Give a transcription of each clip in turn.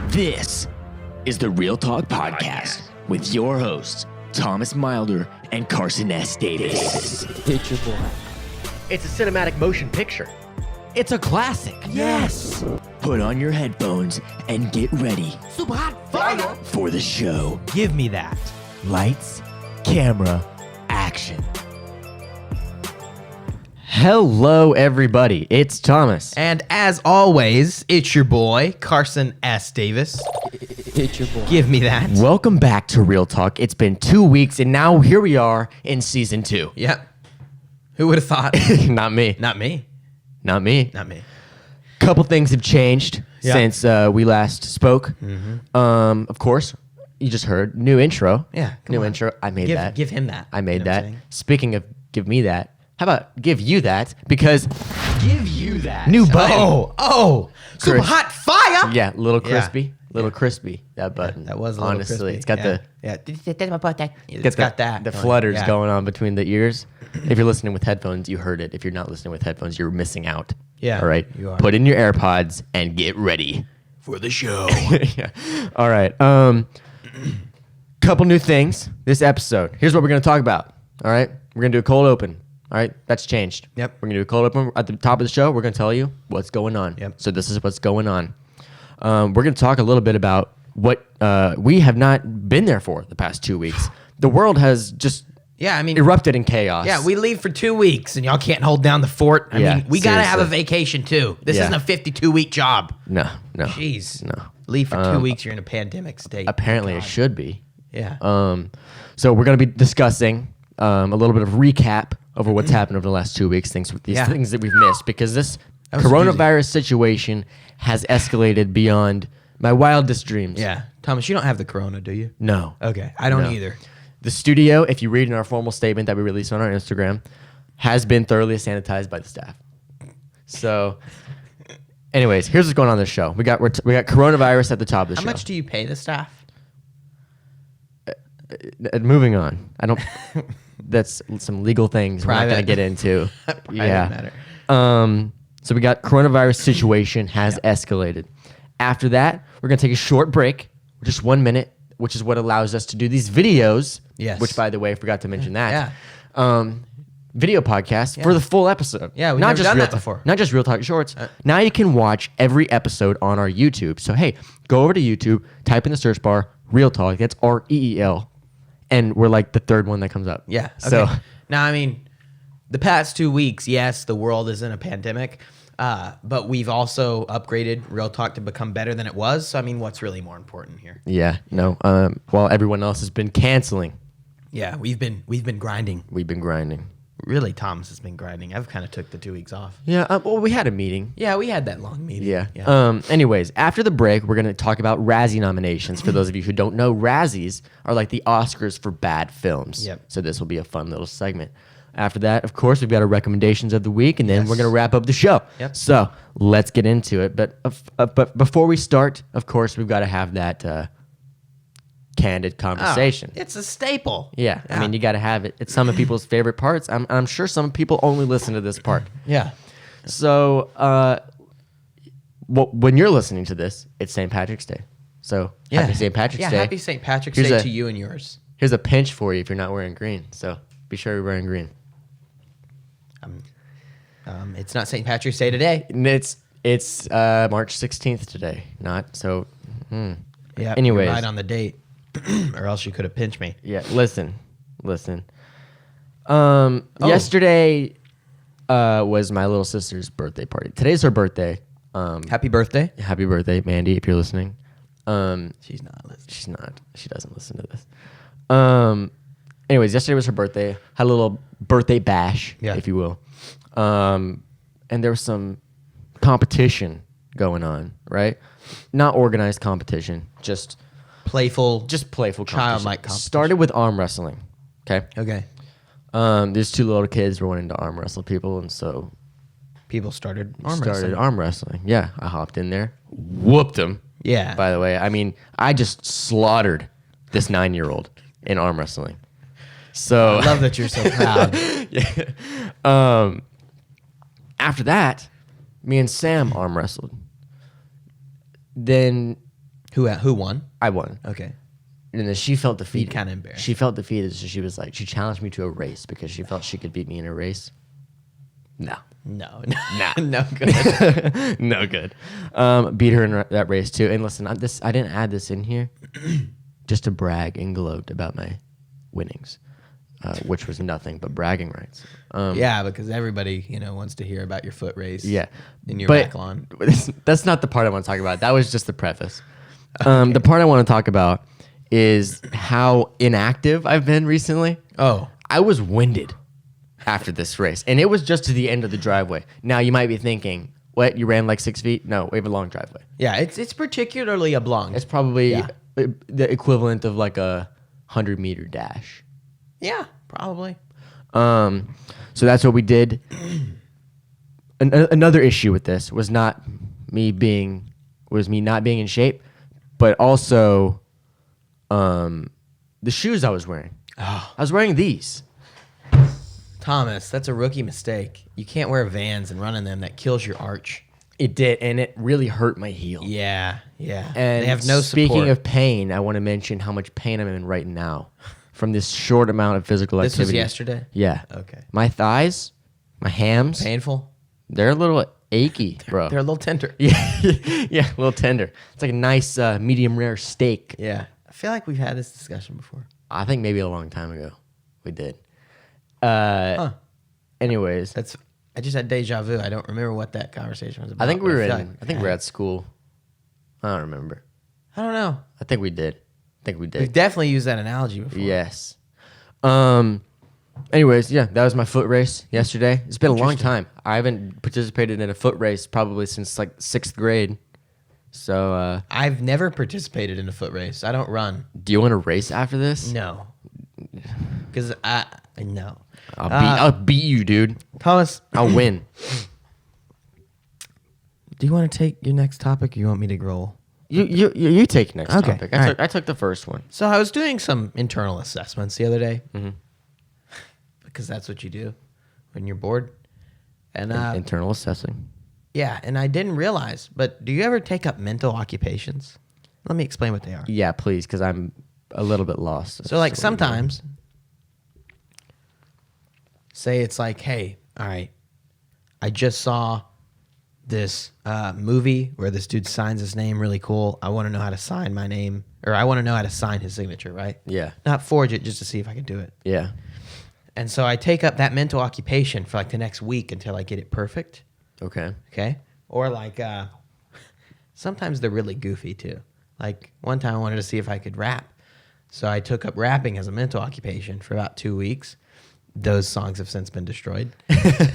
This is the Real Talk Podcast with your hosts, Thomas Milder and Carson S. Davis. It's your boy. It's a cinematic motion picture. It's a classic. Yes. Put on your headphones and get ready Super hot fire. for the show. Give me that. Lights, camera, action. Hello, everybody. It's Thomas. And as always, it's your boy, Carson S. Davis. It's your boy. Give me that. Welcome back to Real Talk. It's been 2 weeks, and now here we are in season 2. Yep. Who would have thought? Not me. Not me. Not me. Not me. Couple things have changed since we last spoke. Of course, you just heard new intro. Yeah, come new on. intro. I made that. Give him that. I made You know what I'm that. saying? Speaking of give me that, how about give you that? Because Give you that. new button. Oh, super Chris. hot fire. Yeah, little Yeah. crispy. Little crispy, that button. That was a little honestly. crispy. It's got the Yeah. It's got that. the going. flutters Yeah. going on between the ears. If you're listening with headphones, you heard it. If you're not listening with headphones, you're missing out. Yeah, All right. you are. Put in your AirPods and get ready. For the show. Yeah. All right. Couple new things this episode. Here's what we're going to talk about. All right. We're going to do a cold open. All right. That's changed. Yep. We're going to do a cold open at the top of the show. We're going to tell you what's going on. Yep. So this is what's going on. We're going to talk a little bit about what we have not been there for the past 2 weeks. The world has just Yeah, I mean, erupted in chaos. yeah, we leave for 2 weeks and y'all can't hold down the fort. I Yeah, mean, we got to have a seriously. vacation too. This Yeah. isn't a 52-week job. No. Jeez. No. Leave for 2 weeks, you're in a pandemic state. Apparently God. it should be. Yeah. So we're going to be discussing a little bit of recap over what's happened over the last 2 weeks, things that we've missed, because this was coronavirus situation has escalated beyond my wildest dreams. Yeah. Thomas, you don't have the corona, do you? No. Okay. I don't No. either. The studio, if you read in our formal statement that we released on our Instagram, has been thoroughly sanitized by the staff. So, anyways, here's what's going on in this show. We got coronavirus at the top of the How show. much do you pay the staff? Moving on. I don't. That's some legal things we're not Private. going to get into. matter. So we got coronavirus situation has escalated. After that, we're going to take a short break, just 1 minute, which is what allows us to do these videos. Yes. Which, by the way, I forgot to mention that. Yeah. Video podcast for the full episode. Yeah, we've never done Real that before. Not just Real Talk Shorts. Now you can watch every episode on our YouTube. So, hey, go over to YouTube, type in the search bar, Real Talk. That's REEL. And we're like the third one that comes up. Yeah. Okay. So, now, I mean, the past 2 weeks, yes, the world is in a pandemic, but we've also upgraded Real Talk to become better than it was. So, I mean, what's really more important here? yeah, no. While everyone else has been canceling, Yeah, we've been grinding. we've been grinding. Really, Thomas has been grinding. I've kind of took the 2 weeks off. Yeah, well, we had a meeting. Yeah, we had that long meeting. Yeah. Anyways, after the break, we're going to talk about Razzie nominations. For those of you who don't know, Razzies are like the Oscars for bad films. Yep. So this will be a fun little segment. After that, of course, we've got our recommendations of the week, and then we're going to wrap up the show. Yep. So let's get into it. But before we start, of course, we've got to have that candid conversation. Oh, it's a staple. Yeah, I mean, you got to have it. It's some of people's favorite parts. I'm sure some people only listen to this part. Yeah. So, when you're listening to this, it's St. Patrick's Day. So, happy St. Patrick's Day. Yeah, happy St. Patrick's Here's Day a- to you and yours. Here's a pinch for you if you're not wearing green. So, be sure you're wearing green. It's not St. Patrick's Day today. And it's March 16th today. Not so. Yeah. Anyways. You're right on the date, or else you could have pinched me. Yeah. Listen. Yesterday was my little sister's birthday party. Today's her birthday. Happy birthday. Happy birthday, Mandy, if you're listening. She's not listening. She's not. She doesn't listen to this. Anyways, yesterday was her birthday. Had a little birthday bash, if you will. And there was some competition going on, right? Not organized competition, just Playful. playful competition. Childlike competition. Started with arm wrestling. Okay. Okay. These two little kids were wanting to arm wrestle people, and so People started arm wrestling. Yeah, I hopped in there, whooped them. Yeah. By the way, I mean, I just slaughtered this 9-year-old in arm wrestling. So I love that you're so proud. After that, me and Sam arm wrestled. Then Who won? I won. Okay. And then she felt defeated. Kinda embarrassed. She felt defeated, so she was like, she challenged me to a race because she felt she could beat me in a race. No. No. Nah. No good. No good. Beat her in that race too. And listen, I didn't add this in here just to brag and gloat about my winnings, which was nothing but bragging rights. Yeah, because everybody, wants to hear about your foot race. Yeah. In your But back lawn. that's not the part I want to talk about. That was just the preface. The part I want to talk about is how inactive I've been recently. Oh. I was winded after this race, and it was just to the end of the driveway. Now, you might be thinking, what, you ran like 6 feet? No, we have a long driveway. Yeah, it's particularly oblong. It's probably Yeah. the equivalent of like a 100-meter dash. Yeah, probably. So that's what we did. Another issue with this was not me not being in shape, but also the shoes I was wearing. Oh. I was wearing these. Thomas, that's a rookie mistake. You can't wear Vans and run in them. That kills your arch. It did, and it really hurt my heel. Yeah. And they have no speaking support. of pain, I want to mention how much pain I'm in right now from this short amount of physical This was activity. yesterday? Yeah. Okay. My thighs, my hams, Painful? they're a little achy, bro. They're a little tender. Yeah, yeah, a little tender. It's like a nice medium rare steak. Yeah. I feel like we've had this discussion before. I think maybe a long time ago we did. Anyways, I just had deja vu. I don't remember what that conversation was about. I think we but were feel in. like- I think we're at school. I don't remember. I don't know. I think we did. We've definitely used that analogy before. Yes. Anyways, yeah, that was my foot race yesterday. It's been a long time. I haven't participated in a foot race probably since like 6th grade. So, I've never participated in a foot race. I don't run. do you want to race after this? No. Because no. I'll beat you, dude. Thomas, I'll win. do you want to take your next topic or you want me to roll? You take next Okay, topic. all right. I took the first one. So I was doing some internal assessments the other day. Mm-hmm. Because that's what you do when you're bored. And Internal assessing. yeah, and I didn't realize, but do you ever take up mental occupations? Let me explain what they are. Yeah, please, because I'm a little bit lost. So like sometimes, say it's like, hey, all right, I just saw this movie where this dude signs his name really cool. I want to know how to sign my name, or I want to know how to sign his signature, right? Yeah. Not forge it, just to see if I can do it. Yeah. And so I take up that mental occupation for like the next week until I get it perfect. Okay. Okay. Or like, sometimes they're really goofy too. Like one time I wanted to see if I could rap. So I took up rapping as a mental occupation for about 2 weeks. Those songs have since been destroyed.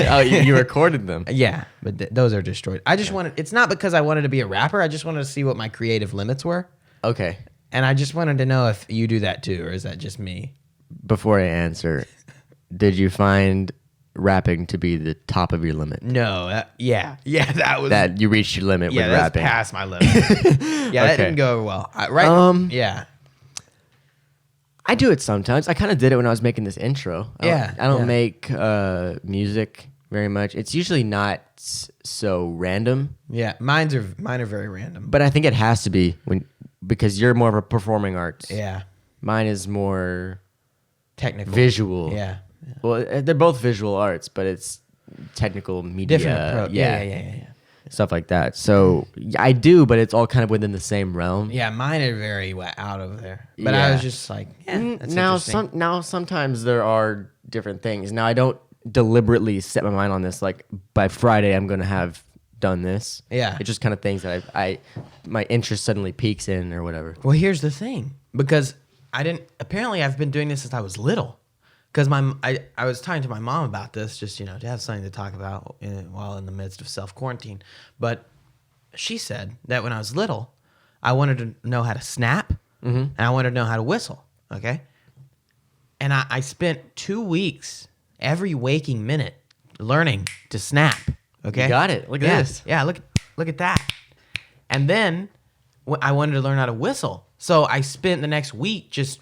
Oh, you recorded them. Yeah, but those are destroyed. I just wanted, it's not because I wanted to be a rapper. I just wanted to see what my creative limits were. Okay. And I just wanted to know if you do that too, or is that just me? Before I answer, did you find rapping to be the top of your limit? No. Yeah, that was. That you reached your limit yeah, with that's rapping? past my limit. Yeah, that Okay. didn't go well. Right? Yeah. I do it sometimes. I kind of did it when I was making this intro. I don't Yeah. make music very much. It's usually not so random, Yeah, mine are very random. but I think it has to be because you're more of a performing arts. Yeah, Mine is more technical, visual. Yeah, Well, they're both visual arts, but it's technical media. different approach. Yeah. Stuff like that. So I do, but it's all kind of within the same realm. Yeah, mine are very out of there. But I Yeah. was just like, that's now interesting. sometimes there are different things. Now I don't deliberately set my mind on this. Like by Friday, I'm gonna have done this. Yeah. It's just kind of things that my interest suddenly peaks in or whatever. Well, here's the thing, because apparently I've been doing this since I was little. Because I was talking to my mom about this, just to have something to talk about while in the midst of self-quarantine. But she said that when I was little, I wanted to know how to snap, and I wanted to know how to whistle, okay? And I spent 2 weeks, every waking minute, learning to snap, okay? You got it. Look at this. Yeah, look at that. And then I wanted to learn how to whistle. So I spent the next week just...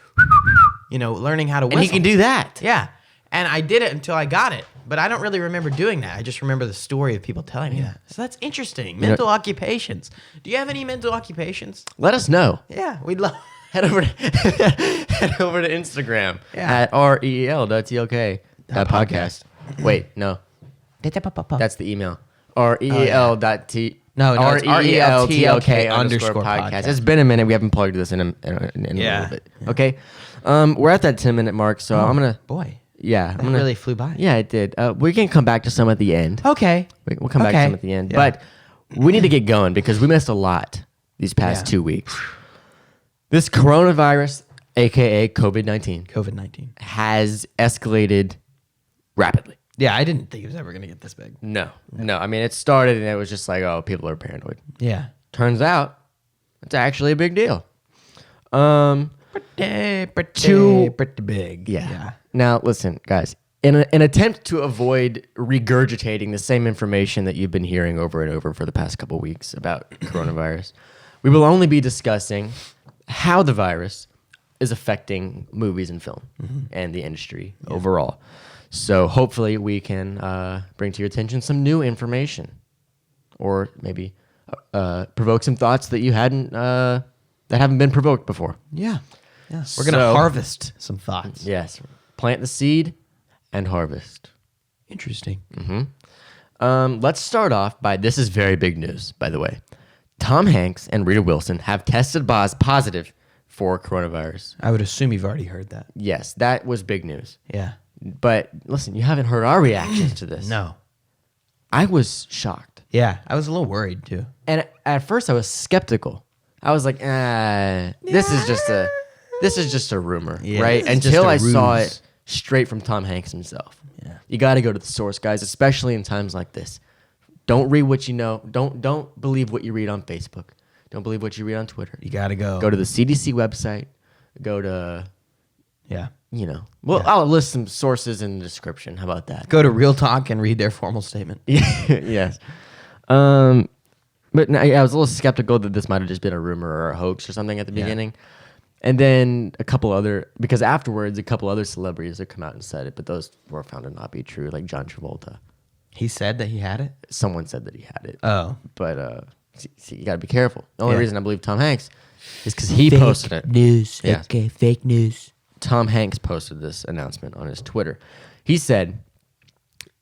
learning how to whistle. And he can do that. Yeah. And I did it until I got it. but I don't really remember doing that. I just remember the story of people telling me that. So that's interesting. Mental occupations. Do you have any mental occupations? Let us know. Yeah, we'd love. Head over to Instagram at reel.tlk.podcast. Wait, no. That's the email. reel.t. No, it's RELTLK underscore podcast. It's been a minute. We haven't plugged this in a little bit. Okay. We're at that 10-minute mark, so I'm going to. Boy. Yeah. That really flew by. Yeah, it did. We can come back to some at the end. Okay. We'll come back to some at the end. Yeah. But we need to get going because we missed a lot these past 2 weeks. This coronavirus, a.k.a. COVID-19, has escalated rapidly. Yeah, I didn't think it was ever going to get this big. No. I mean, it started and it was just like, oh, people are paranoid. Yeah. Turns out, it's actually a big deal. Pretty big. Yeah. Now, listen, guys. In an attempt to avoid regurgitating the same information that you've been hearing over and over for the past couple weeks about coronavirus, we will only be discussing how the virus is affecting movies and film and the industry overall. So hopefully we can bring to your attention some new information, or maybe provoke some thoughts that you hadn't that haven't been provoked before. Yeah. We're gonna harvest some thoughts. Yes, plant the seed and harvest. Interesting. Let's start off by this is very big news, by the way. Tom Hanks and Rita Wilson have tested positive for coronavirus. I would assume you've already heard that. Yes, that was big news. Yeah. But listen, you haven't heard our reactions to this. No. I was shocked. Yeah, I was a little worried too. And at first I was skeptical. I was like, this is just a rumor, right? Until I saw it straight from Tom Hanks himself. Yeah. You got to go to the source, guys, especially in times like this. Don't read what you know. Don't believe what you read on Facebook. Don't believe what you read on Twitter. You got to go. Go to the CDC website. Go to, I'll list some sources in the description. How about that? Go to Real Talk and read their formal statement. Yes. But I was a little skeptical that this might have just been a rumor or a hoax or something at the beginning. And then because afterwards, a couple other celebrities have come out and said it, but those were found to not be true, like John Travolta. He said that he had it? Someone said that he had it. Oh. But see, you got to be careful. The only reason I believe Tom Hanks is because he posted it. News. Yes. Okay, fake news. Tom Hanks posted this announcement on his Twitter. He said,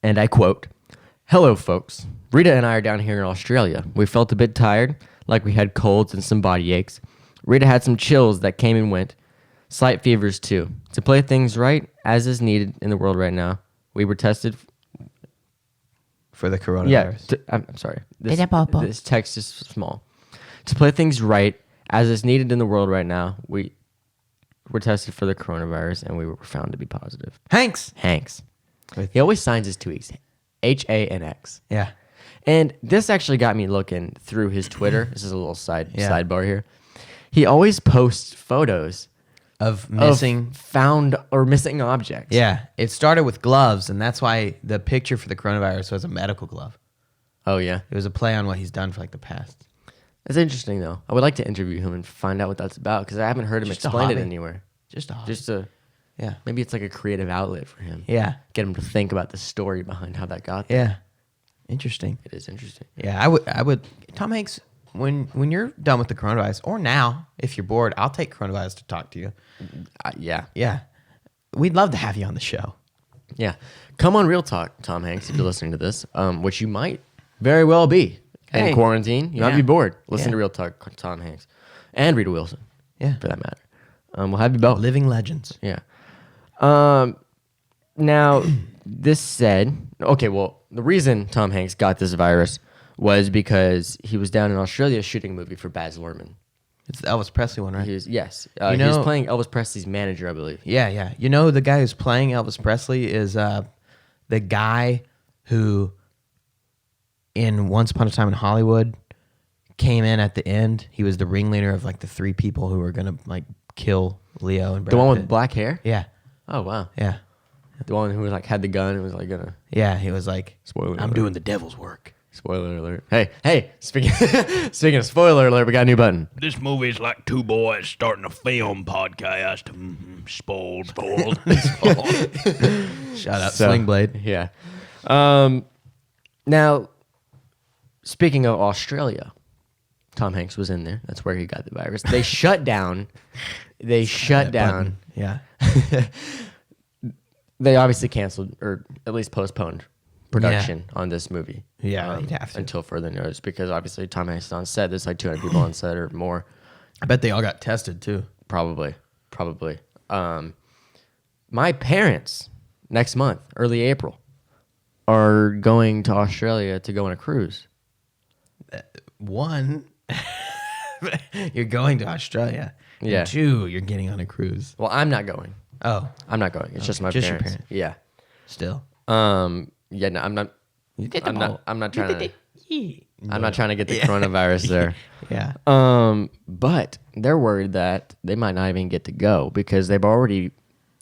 and I quote, "Hello, folks. Rita and I are down here in Australia. We felt a bit tired, like we had colds and some body aches. Rita had some chills that came and went. Slight fevers, too. To play things right, as is needed in the world right now, we were tested..." For the coronavirus. Yeah, I'm sorry. This text is small. "To play things right, as is needed in the world right now, we were tested for the coronavirus and we were found to be positive." Hanks. He always signs his tweets. HANX. Yeah. And this actually got me looking through his Twitter. This is a little sidebar here. He always posts photos of missing missing objects. Yeah. It started with gloves, and that's why the picture for the coronavirus was a medical glove. Oh, yeah. It was a play on what he's done for like the past. That's interesting, though. I would like to interview him and find out what that's about because I haven't heard him explain it anywhere. Just a hobby. Yeah. Maybe it's like a creative outlet for him. Yeah. Get him to think about the story behind how that got there. Yeah. Interesting. It is interesting. Yeah, I would. Tom Hanks, when you're done with the coronavirus, or now, if you're bored, I'll take coronavirus to talk to you. Yeah. Yeah. We'd love to have you on the show. Yeah. Come on Real Talk, Tom Hanks, if you're listening to this, which you might very well be in quarantine. You might be bored. Listen to Real Talk, Tom Hanks. And Rita Wilson. Yeah. For that matter. We'll have you both. Living legends. Yeah. Now, this said, okay, well, the reason Tom Hanks got this virus was because he was down in Australia shooting a movie for Baz Luhrmann. It's the Elvis Presley one, right? He was playing Elvis Presley's manager, I believe. Yeah. You know, the guy who's playing Elvis Presley is the guy who, in Once Upon a Time in Hollywood, came in at the end. He was the ringleader of like the three people who were gonna like kill Leo and Brad The one Pitt. with black hair? Yeah. Oh, wow. Yeah. The one who was like had the gun and was like gonna... Yeah, he was like, Spoiler I'm alert. doing the devil's work. Spoiler alert. Hey, speaking of spoiler alert, we got a new button. This movie is like two boys starting a film podcast. Spoiled. Shut up, Sling Blade. Yeah. Now, speaking of Australia, Tom Hanks was in there. That's where he got the virus. They shut down. They shut down. Yeah. They obviously canceled or at least postponed production on this movie. Yeah, you'd have to. Until further notice, because obviously Tom Hanks is on set. There's like 200 people on set or more. I bet they all got tested too. Probably. My parents next month, early April, are going to Australia to go on a cruise. One, you're going to Australia. Yeah. And two, you're getting on a cruise. Well, I'm not going. Oh, I'm not going. It's just my just your parents. parents. Yeah. still. Yeah, no, I'm not. I'm not trying to. I'm not trying to get the coronavirus there. Yeah. But they're worried that they might not even get to go because they've already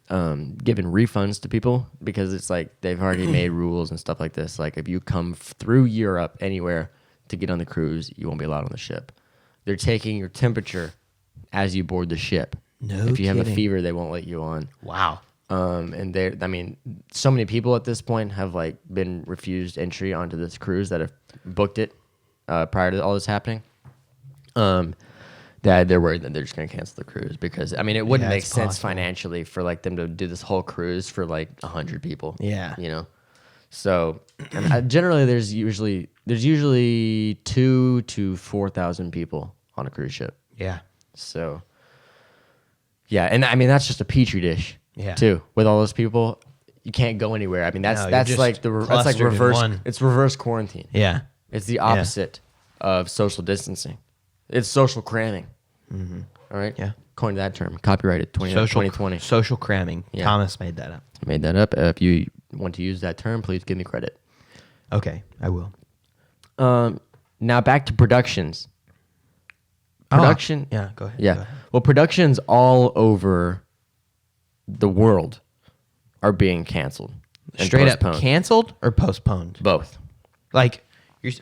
given refunds to people because it's like they've already made rules and stuff like this. Like if you come through Europe anywhere to get on the cruise, you won't be allowed on the ship. They're taking your temperature as you board the ship. No If you have a kidding. fever, they won't let you on. Wow. And I mean, so many people at this point have like been refused entry onto this cruise that have booked it prior to all this happening. That they're worried that they're just going to cancel the cruise because I mean, it wouldn't make it's sense possible. financially for like them to do this whole cruise for like 100 people. Yeah. you know. So and generally, there's usually 2,000 to 4,000 people on a cruise ship. Yeah. So yeah, and I mean that's just a petri dish. Yeah. Too with all those people, you can't go anywhere. I mean No, you're that's just like that's like clustered in reverse. one. It's reverse quarantine. Yeah. It's the opposite of social distancing. It's social cramming. Mm-hmm. All right. Yeah. Coined that term. Copyrighted 2020. Social cramming. Yeah. Thomas made that up. Made that up. If you want to use that term, please give me credit. Okay, I will. Now back to productions. Production. Yeah, go ahead. Yeah. Go ahead. Well, productions all over the world are being canceled. and Straight up postponed. canceled or postponed? Both. Like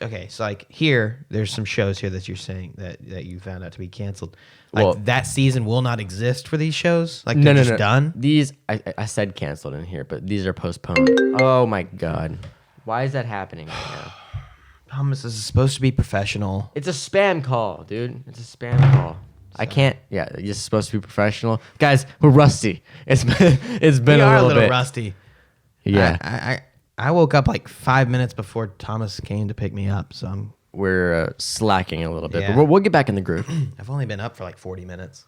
okay, so like here, there's some shows here that you're saying that you found out to be canceled. Like Well- that season will not exist for these shows. Like they're just done. These I said canceled in here, but these are postponed. Oh my god, why is that happening right now? Thomas, this is supposed to be professional. It's a spam call, dude. It's a spam call. I can't. Yeah, you're supposed to be professional, guys. We're rusty. It's been We a are little a little bit. rusty. Yeah, I woke up like 5 minutes before Thomas came to pick me up, so we're slacking a little bit, Yeah. but we'll get back in the groove. I've only been up for like 40 minutes.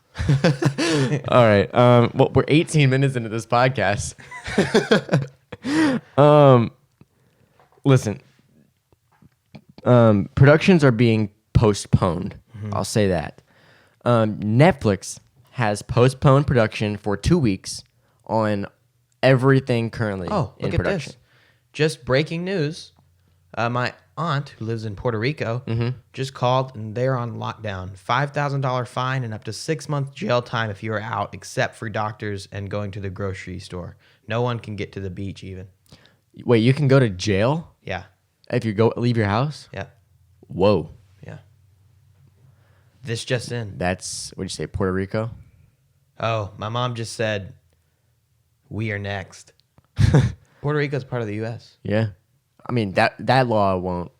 All right. Well, we're 18 minutes into this podcast. Listen. Productions are being postponed. I'll say that. Netflix has postponed production for 2 weeks on everything currently Oh, in look at production. this. Just breaking news. My aunt, who lives in Puerto Rico, just called and they're on lockdown. $5,000 fine and up to 6 month jail time if you are out, except for doctors and going to the grocery store. No one can get to the beach even. Wait, you can go to jail Yeah. if you leave your house? Yeah. Whoa. Yeah. This just in. That's, what'd you say, Puerto Rico? Oh, my mom just said, we are next. Puerto Rico is part of the U.S. Yeah. I mean, that law won't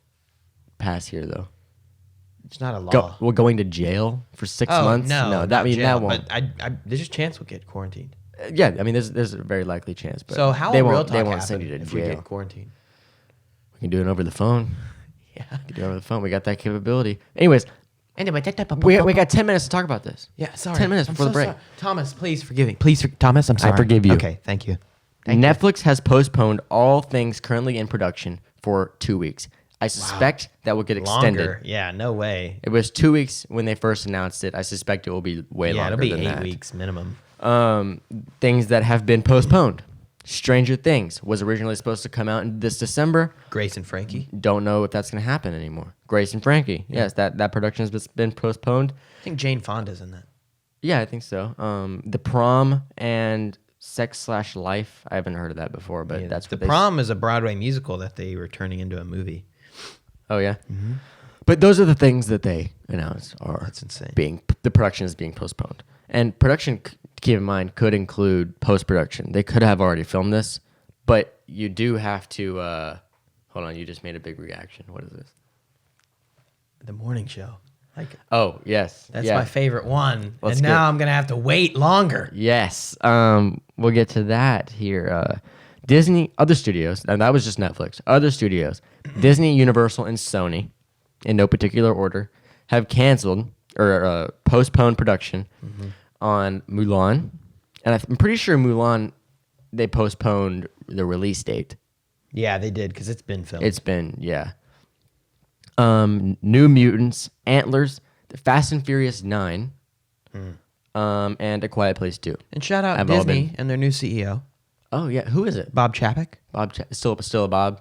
pass here, though. It's not a law. Going to jail for 6 months? No, that not jail, that won't. But there's a chance we'll get quarantined. Yeah, I mean, there's a very likely chance. But So how they will real won't, talk they won't happen send you to if we jail. get quarantined? We can do it over the phone. Yeah, we can do it over the phone. We got that capability. Anyways, we got 10 minutes to talk about this. Yeah, sorry. 10 minutes I'm before the so break. sorry. Thomas, please forgive me. Thomas, I'm sorry. forgive you. Okay, thank you. Netflix has postponed all things currently in production for 2 weeks. I suspect that will get extended. Longer. Yeah, no way. It was 2 weeks when they first announced it. I suspect it will be way Yeah, longer it'll be than 8 that. weeks minimum. Things that have been postponed. Stranger Things was originally supposed to come out in this December. Grace and Frankie. Don't know if that's going to happen anymore. Grace and Frankie. Yes, that production has been postponed. I think Jane Fonda's in that. Yeah, I think so. The Prom and Sex/Life. I haven't heard of that before, but Yeah, that's The what they Prom is a Broadway musical that they were turning into a movie. Oh yeah. But those are the things that they announced are That's insane. the production is being postponed. And production, keep in mind, could include post production. They could have already filmed this, but you do have to Hold on, you just made a big reaction. What is this? The morning show. Like, Oh, yes. that's yeah. my favorite one. Let's and now get- I'm going to have to wait longer. Yes. We'll get to that here. Disney, other studios, and that was just Netflix. Other studios, Disney, Universal, and Sony, in no particular order, have canceled or postponed production on Mulan. And I'm pretty sure Mulan, they postponed the release date. Yeah, they did because it's been filmed. It's been, yeah. New Mutants, Antlers, The Fast and Furious 9, and A Quiet Place 2. and shout out Have all Disney been- and their new CEO, Oh, yeah. Who is it? Bob Chapek. Still a Bob?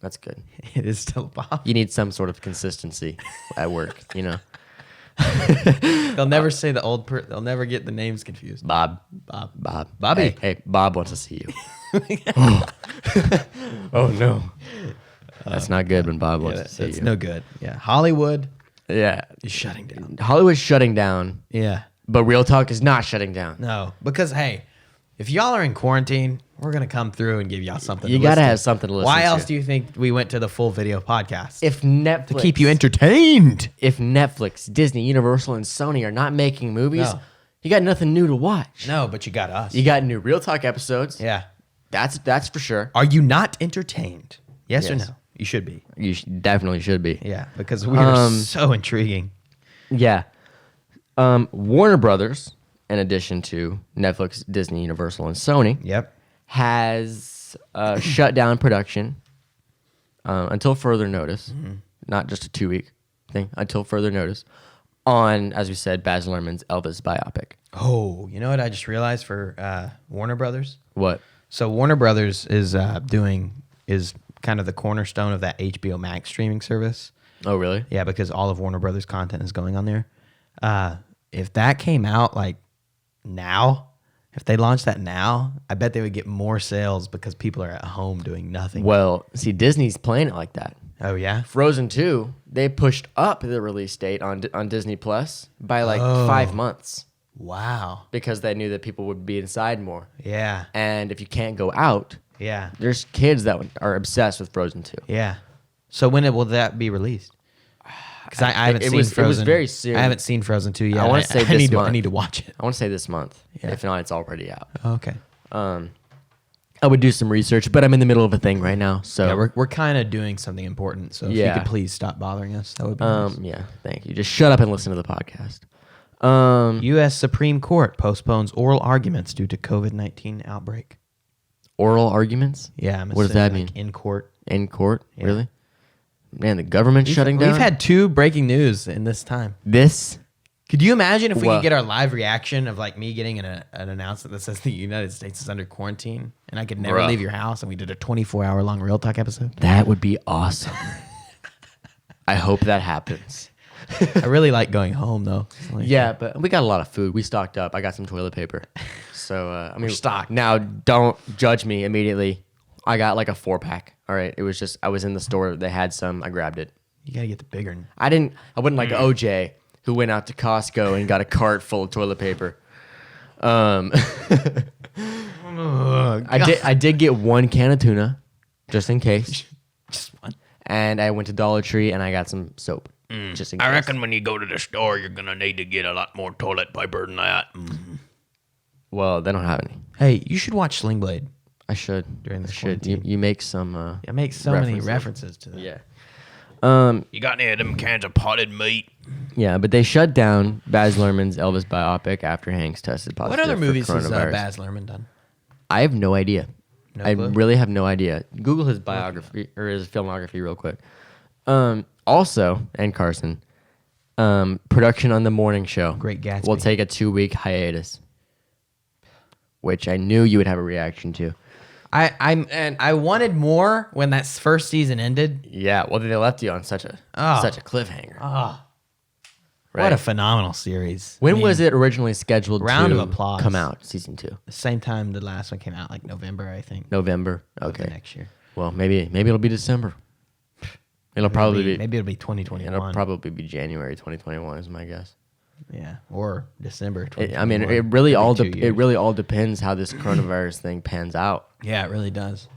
That's good. It is still Bob. You need some sort of consistency at work, you know? They'll never say the old they'll never get the names confused. Bob. Bobby. Hey, Bob wants to see you. Oh, no. That's not good when Bob wants to see That's you. no good. Yeah. Hollywood Yeah. is shutting down. Hollywood's shutting down, Yeah. but Real Talk is not shutting down. No, because hey, if y'all are in quarantine, we're gonna come through and give y'all something. You to gotta listen have to. something to listen Why to. else do you think we went to the full video podcast? If Netflix... to keep you entertained. If Netflix, Disney, Universal, and Sony are not making movies, No. you got nothing new to watch. No, but you got us. You got new Real Talk episodes. yeah. That's for sure. Are you not entertained? Yes, or Yes. no? You should be. You definitely should be. Yeah, because we are so intriguing. Yeah. Warner Brothers, in addition to Netflix, Disney, Universal, and Sony, Yep. has shut down production until further notice. Not just a 2-week thing, until further notice, on, as we said, Baz Luhrmann's Elvis biopic. Oh, you know what I just realized for Warner Brothers? What? So Warner Brothers is kind of the cornerstone of that HBO Max streaming service. Oh, really? Yeah, because all of Warner Brothers content is going on there. If that came out like now, if they launched that now, I bet they would get more sales because people are at home doing nothing. Well, see, Disney's playing it like that. Oh yeah. Frozen 2, they pushed up the release date on Disney Plus by like 5 months Wow. because they knew that people would be inside more. Yeah. And if you can't go out, Yeah. there's kids that are obsessed with Frozen 2. Yeah. So when will that be released? Because I haven't it seen was Frozen. very serious. I haven't seen Frozen 2 yet. I wanna say I this need to. I month. need to watch it. I want to say this month. Yeah. If not, it's already out. Okay. I would do some research, but I'm in the middle of a thing right now. So Yeah, we're kind of doing something important. So if you Yeah. could please stop bothering us, that would be nice. yeah, thank you. Just shut up and listen to the podcast. U.S. Supreme Court postpones oral arguments due to COVID-19 outbreak. Oral arguments? Yeah, I'm What does that assuming, mean? like, in court. In court? Really? Man, the government's shutting down. We've had 2 breaking news in this time. this. Could you imagine if we Well- could get our live reaction of like me getting an announcement that says the United States is under quarantine and I could never Bruh. leave your house and we did a 24-hour long Real Talk episode? That would be awesome. I hope that happens. I really like going home though. Like, Yeah, but we got a lot of food. We stocked up. I got some toilet paper. So, I mean, stocked. Now, don't judge me immediately. I got like a 4-pack. All right. It was just, I was in the store. They had some. I grabbed it. you gotta get the bigger. I wouldn't like OJ, who went out to Costco and got a cart full of toilet paper. I did get 1 can of tuna, just in case. Just one. And I went to Dollar Tree and I got some soap, just in case. I reckon when you go to the store, you're gonna need to get a lot more toilet paper than that. Well, they don't have any. Hey, you should watch Sling Blade. I should. During this I should. quarantine. You make some. It makes so many References. references to that. Yeah. You got any of them cans of potted meat? Yeah, but they shut down Baz Luhrmann's Elvis biopic after Hanks tested positive What other for movies has coronavirus. Baz Luhrmann done? I have no idea. No I clue? really have no idea. Google his biography or his filmography real quick. Also, and Carson, production on the morning show. Great Gatsby. Will take a 2-week hiatus, which I knew you would have a reaction to. I wanted more when that first season ended. Yeah, well, they left you on such a cliffhanger. What a phenomenal series. When I mean, was it originally scheduled round to of applause. come out? Season 2, the same time the last one came out, like November, I think. November. of the Okay. next year. Well, maybe it'll be December. It'll probably be. Maybe it'll be 2021. It'll probably be January 2021 is my guess. Yeah, or December. I mean, 2021. it really all Every 2 years. it really all depends how this coronavirus thing pans out. Yeah, it really does.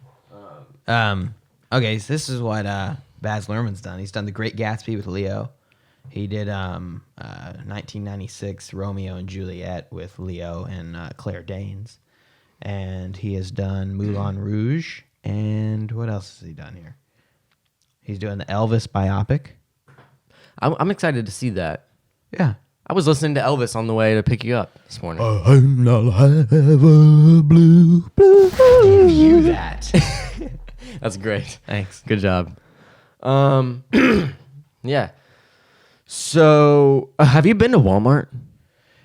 Okay, so this is what Baz Luhrmann's done. He's done The Great Gatsby with Leo. He did 1996 Romeo and Juliet with Leo and Claire Danes. And he has done Moulin Rouge. And what else has he done here? He's doing the Elvis biopic. I'm excited to see that. Yeah. I was listening to Elvis on the way to pick you up this morning. I'll have a blue. You that. That's great. Thanks. Good job. Yeah. So, have you been to Walmart?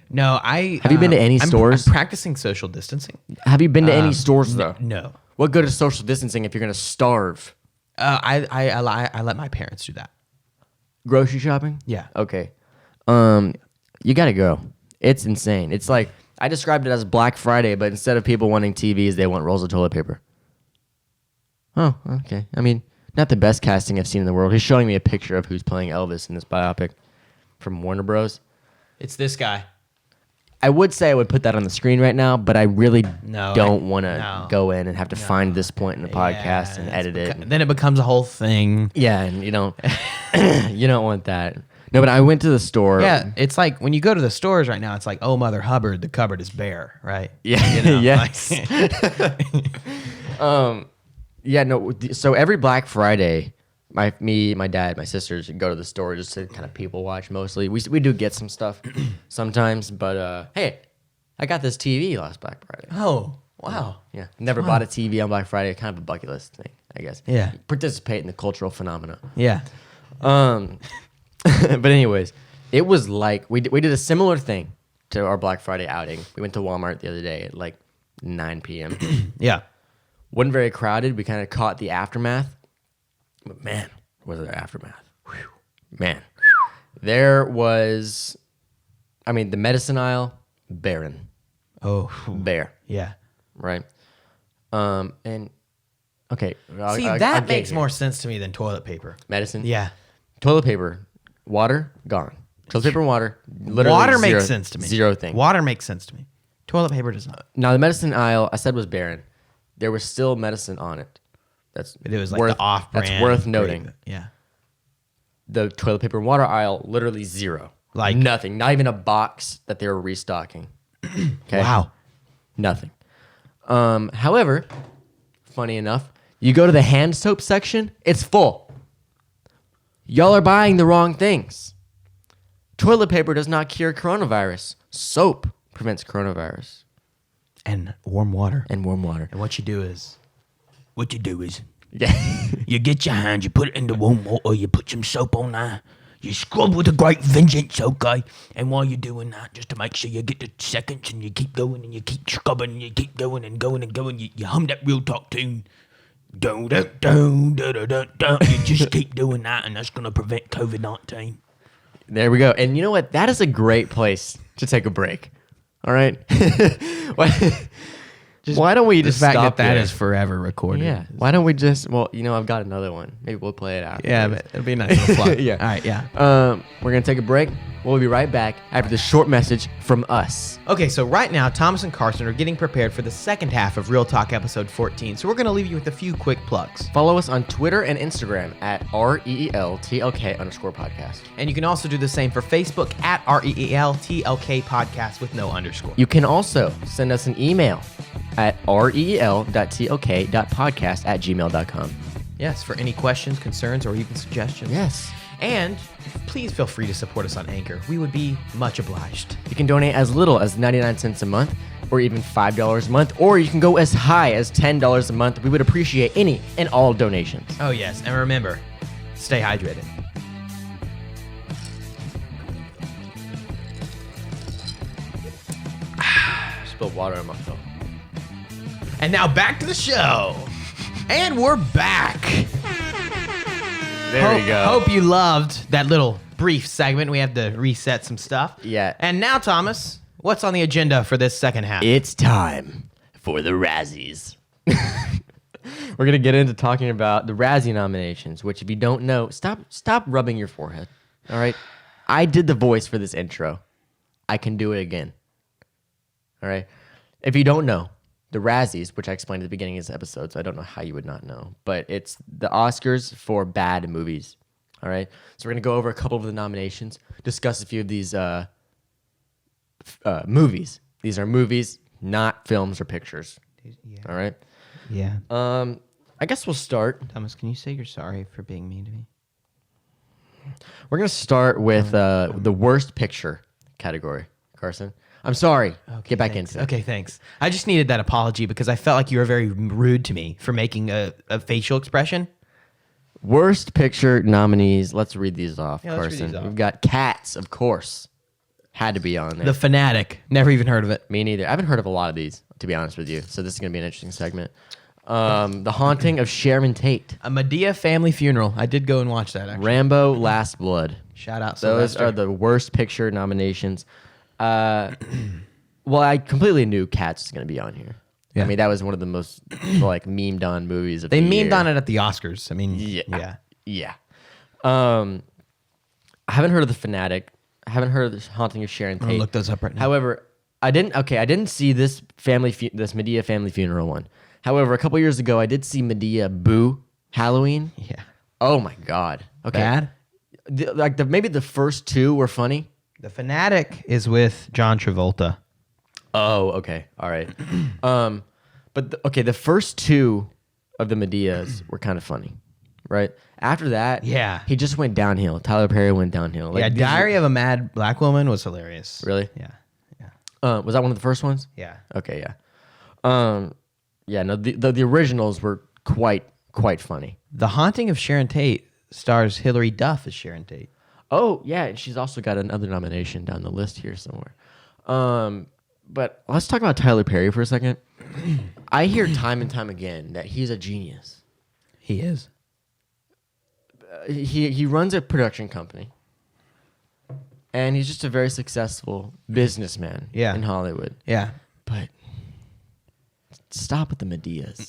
No, Have you been to any stores? I'm practicing social distancing. Have you been to any stores though? No. What good is social distancing if you're gonna starve? I let my parents do that. Grocery shopping? Yeah. Okay. You gotta go. It's insane. It's like I described it as Black Friday, but instead of people wanting TVs, they want rolls of toilet paper. Oh, okay. I mean, not the best casting I've seen in the world. He's showing me a picture of who's playing Elvis in this biopic from Warner Bros. It's this guy. I would say I would put that on the screen right now, but I really don't want to no. go in and have to find this point in the podcast and edit it. Then it becomes a whole thing. Yeah, and you don't want that. No, but I went to the store. Yeah, it's like when you go to the stores right now, it's like, oh, Mother Hubbard, the cupboard is bare, right? Yeah, You know, yes. Yeah, no. So every Black Friday, my dad, my sisters go to the store just to kind of people watch. Mostly, we do get some stuff sometimes, but hey, I got this TV last Black Friday. Oh, wow. Yeah, never bought a TV on Black Friday. Kind of a bucket list thing, I guess. Yeah. Participate in the cultural phenomena. Yeah. But anyways, it was like we did a similar thing to our Black Friday outing. We went to Walmart the other day at like 9 p.m. Yeah. Wasn't very crowded. We kind of caught the aftermath. But man, was there aftermath. Whew. Man. There was, I mean, the medicine aisle, barren. Oh. Bare. Yeah. Right? And, okay. See, I'll that get makes here. more sense to me than toilet paper. Medicine? Yeah. Toilet paper, water, gone. Toilet paper and water, literally Water zero, makes sense to me. Zero thing. Water makes sense to me. Toilet paper does not. Now, the medicine aisle, I said was barren. There was still medicine on it. That's It was like worth, the off-brand. That's worth noting. Yeah. The toilet paper and water aisle, literally zero. Like- nothing. Not even a box that they were restocking. Okay? Wow. Nothing. However, funny enough, you go to the hand soap section, it's full. Y'all are buying the wrong things. Toilet paper does not cure coronavirus. Soap prevents coronavirus. And warm water. And warm water. And what you do is, Yeah. You get your hand, you put it in the warm water, you put some soap on there, you scrub with a great vengeance, okay? And while you're doing that, just to make sure you get the seconds and you keep going and you keep scrubbing and you keep going and going and going, you hum that real talk tune. Do, do, do, do, do, do, do. You just keep doing that and that's going to prevent COVID-19. There we go. And you know what? That is a great place to take a break. All right. Why don't we just the fact stop that there? is forever recorded. Yeah. Why don't we just? Well, I've got another one. Maybe we'll play it after. Yeah, but it'll be nice on the fly. Yeah. All right, yeah. We're gonna take a break. We'll be right back after this short message from us. Okay, so right now, Thomas and Carson are getting prepared for the second half of Real Talk episode 14, so we're going to leave you with a few quick plugs. Follow us on Twitter and Instagram at REELTLK_podcast. And you can also do the same for Facebook at REELTLK podcast with no underscore. You can also send us an email at reel.tlk.podcast@gmail.com. Yes, for any questions, concerns, or even suggestions. Yes. And please feel free to support us on Anchor. We would be much obliged. You can donate as little as 99 cents a month or even $5 a month, or you can go as high as $10 a month. We would appreciate any and all donations. Oh, yes. And remember, stay hydrated. Spilled water on myself. And now back to the show. And we're back. There we go. Hope you loved that little brief segment. We have to reset some stuff. Yeah. And now, Thomas, what's on the agenda for this second half? It's time for the Razzies. We're gonna get into talking about the Razzie nominations, which, if you don't know, stop rubbing your forehead. All right, I did the voice for this intro. I can do it again. All right. If you don't know, the Razzies, which I explained at the beginning of this episode, so I don't know how you would not know, but it's the Oscars for bad movies. All right, so we're gonna go over a couple of the nominations, discuss a few of these movies. These are movies, not films or pictures. Yeah. All right. Yeah. I guess we'll start. Thomas, can you say you're sorry for being mean to me? We're gonna start with the worst picture category. Carson, I'm sorry. Get back into it. Okay, thanks. I just needed that apology because I felt like you were very rude to me for making a facial expression. Worst picture nominees. Let's read these off, Yeah, let's read Carson. these off. We've got Cats, of course. Had to be on there. The Fanatic. Never even heard of it. Me neither. I haven't heard of a lot of these, to be honest with you. So this is gonna be an interesting segment. The Haunting of Sharon Tate. A Medea family funeral. I did go and watch that, actually. Rambo, Last Blood. Shout out Those Sylvester. are the worst picture nominations. Well, I completely knew Cats was going to be on here. Yeah. I mean, that was one of the most like memed on movies of They the memed year. on it at the Oscars. I mean, Yeah. I haven't heard of The Fanatic. I haven't heard of The Haunting of Sharon I'm gonna Tate. look those up right now. However, I didn't see this this Medea family funeral one. However, a couple years ago, I did see Medea Boo Halloween. Yeah. Oh my god. Okay. Bad? Maybe the first two were funny. The Fanatic is with John Travolta. Oh, okay. All right. The first two of the Medeas were kind of funny, right? After that, Yeah. he just went downhill. Tyler Perry went downhill. Like, Yeah, these Diary of a Mad Black Woman was hilarious. Really? Yeah. was that one of the first ones? Yeah. Okay, yeah. No, the originals were quite funny. The Haunting of Sharon Tate stars Hilary Duff as Sharon Tate. Oh, yeah, and she's also got another nomination down the list here somewhere. But let's talk about Tyler Perry for a second. I hear time and time again that he's a genius. He is. He runs a production company, and he's just a very successful businessman Yeah. in Hollywood. Yeah. But stop with the Medeas.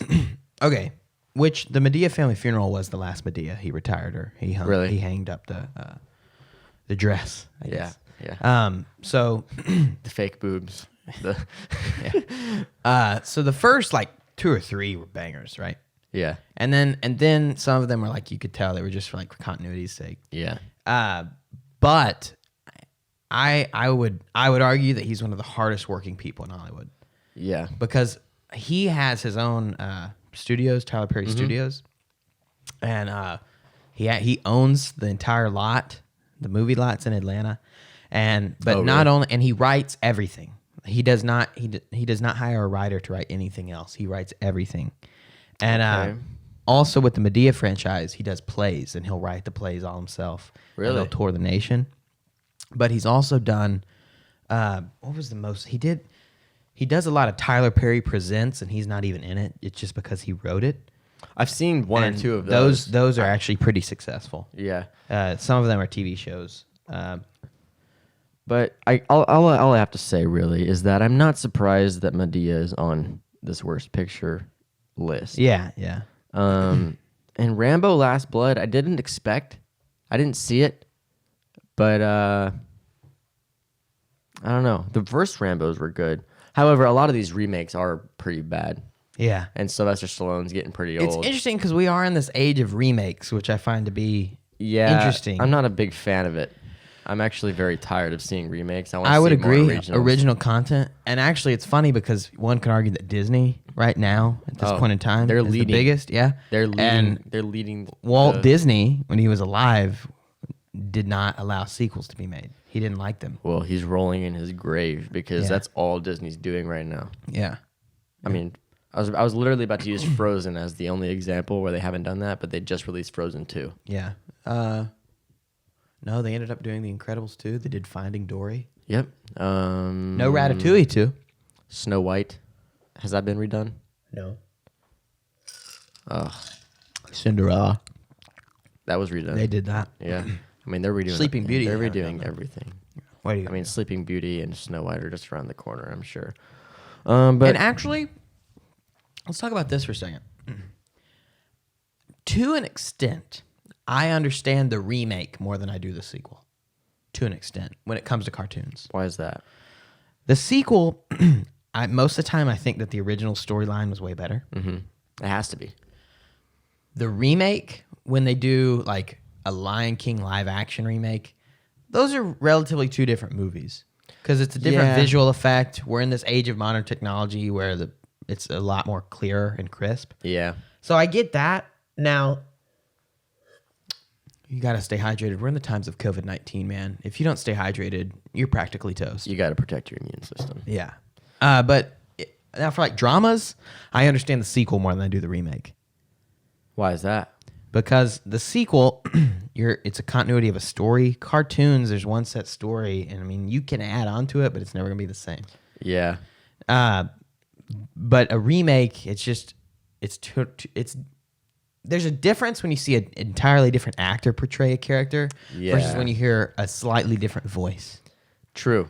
Okay. Which the Medea family funeral was the last Medea. He retired her. He hung. Really? He hanged up the dress. I Yeah, guess. yeah. So The fake boobs. The so the first like 2 or 3 were bangers, right? yeah, And then some of them were like you could tell they were just for like continuity's sake. yeah. But I would argue that he's one of the hardest working people in Hollywood Yeah. because he has his own studios, Tyler Perry Studios, and he owns the entire lot, the movie lots in Atlanta, but Oh, not really? only, and he writes everything. He does not hire a writer to write anything else. He writes everything, and Okay. also with the Medea franchise, he does plays and he'll write the plays all himself. and Really? he'll tour the nation. But he's also done. What was the most he did? He does a lot of Tyler Perry Presents, and he's not even in it. It's just because he wrote it. I've seen one And or two of those. Those are actually pretty successful. Yeah. Some of them are TV shows. But all I have to say really is that I'm not surprised that Medea is on this worst picture list. Yeah. And Rambo Last Blood, I didn't see it, but I don't know. The first Rambos were good. However, a lot of these remakes are pretty bad. Yeah. And Sylvester Stallone's getting pretty old. It's interesting because we are in this age of remakes, which I find to be interesting. I'm not a big fan of it. I'm actually very tired of seeing remakes. I would agree. Originals. Original content, and actually, it's funny because one could argue that Disney, right now at this Oh, point in time, they're is the leading. biggest. Yeah, They're leading. And They're leading. Walt the- Disney, when he was alive, did not allow sequels to be made. He didn't like them. Well, he's rolling in his grave because Yeah. that's all Disney's doing right now. Yeah, I mean, I was literally about to use Frozen as the only example where they haven't done that, but they just released Frozen 2. yeah. No, they ended up doing The Incredibles 2. They did Finding Dory. Yep. No Ratatouille 2. Snow White. Has that been redone? No. Ugh, Cinderella. that was redone. They did that. Yeah. I mean, they're redoing Sleeping Beauty, They're they haven't redoing done that. everything. What do you? I mean, Sleeping Beauty and Snow White are just around the corner, I'm sure. But and actually, let's talk about this for a second. To an extent, I understand the remake more than I do the sequel. To an extent, when it comes to cartoons. why is that? The sequel, most of the time I think that the original storyline was way better. It has to be. The remake, when they do like a Lion King live action remake, those are relatively two different movies because it's a different visual effect. We're in this age of modern technology where it's a lot more clear and crisp. Yeah. So I get that. Now, you got to stay hydrated. We're in the times of COVID-19, man. If you don't stay hydrated, you're practically toast. You got to protect your immune system. Yeah. But now for like dramas, I understand the sequel more than I do the remake. Why is that? Because the sequel, it's a continuity of a story. Cartoons, there's one set story, and I mean you can add on to it, but it's never gonna be the same. Yeah. But a remake, there's a difference when you see an entirely different actor portray a character versus when you hear a slightly different voice. True.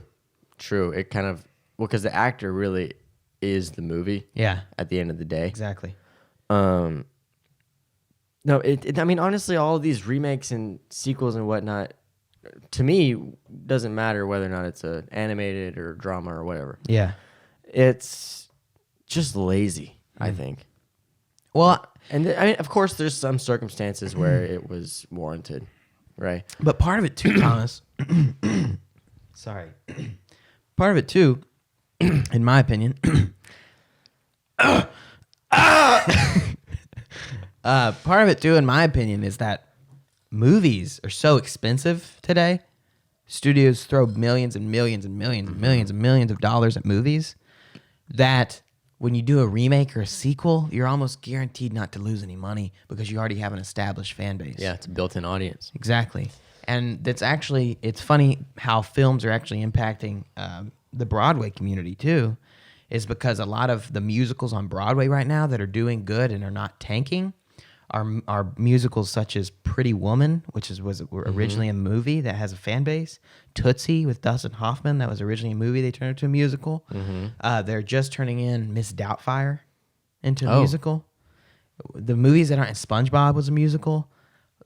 It kind of because the actor really is the movie. Yeah. At the end of the day. Exactly. No, I mean, honestly, all of these remakes and sequels and whatnot, to me, doesn't matter whether or not it's an animated or drama or whatever. Yeah. It's just lazy, I think. Well, and I mean, of course, there's some circumstances where it was warranted, right? but part of it too, Thomas. Sorry. Part of it too, in my opinion. Part of it too, in my opinion, is that movies are so expensive today. Studios throw millions and millions and millions and millions and millions of dollars at movies that when you do a remake or a sequel, you're almost guaranteed not to lose any money because you already have an established fan base. Yeah, it's a built-in audience. Exactly. And it's funny how films are actually impacting the Broadway community too, is because a lot of the musicals on Broadway right now that are doing good and are not tanking are musicals such as Pretty Woman, which was originally a movie that has a fan base. Tootsie with Dustin Hoffman, that was originally a movie. They turned it into a musical. They're just turning in Miss Doubtfire into a musical. The movies that aren't SpongeBob was a musical.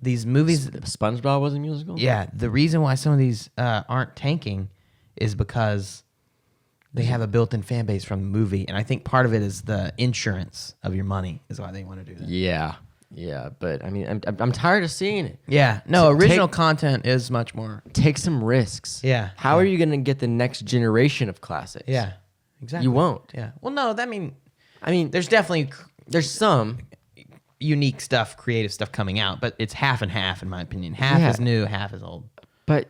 These movies... SpongeBob was a musical? Yeah. The reason why some of these aren't tanking is because they have a built-in fan base from the movie. And I think part of it is the insurance of your money is why they want to do that. Yeah, but I mean, I'm tired of seeing it. Yeah, no, original content is much more. Take some risks. Yeah. How are you going to get the next generation of classics? Yeah, exactly. You won't. Yeah. Well, no, I mean, there's definitely some unique stuff, creative stuff coming out, but it's half and half in my opinion. Half is new, half is old. But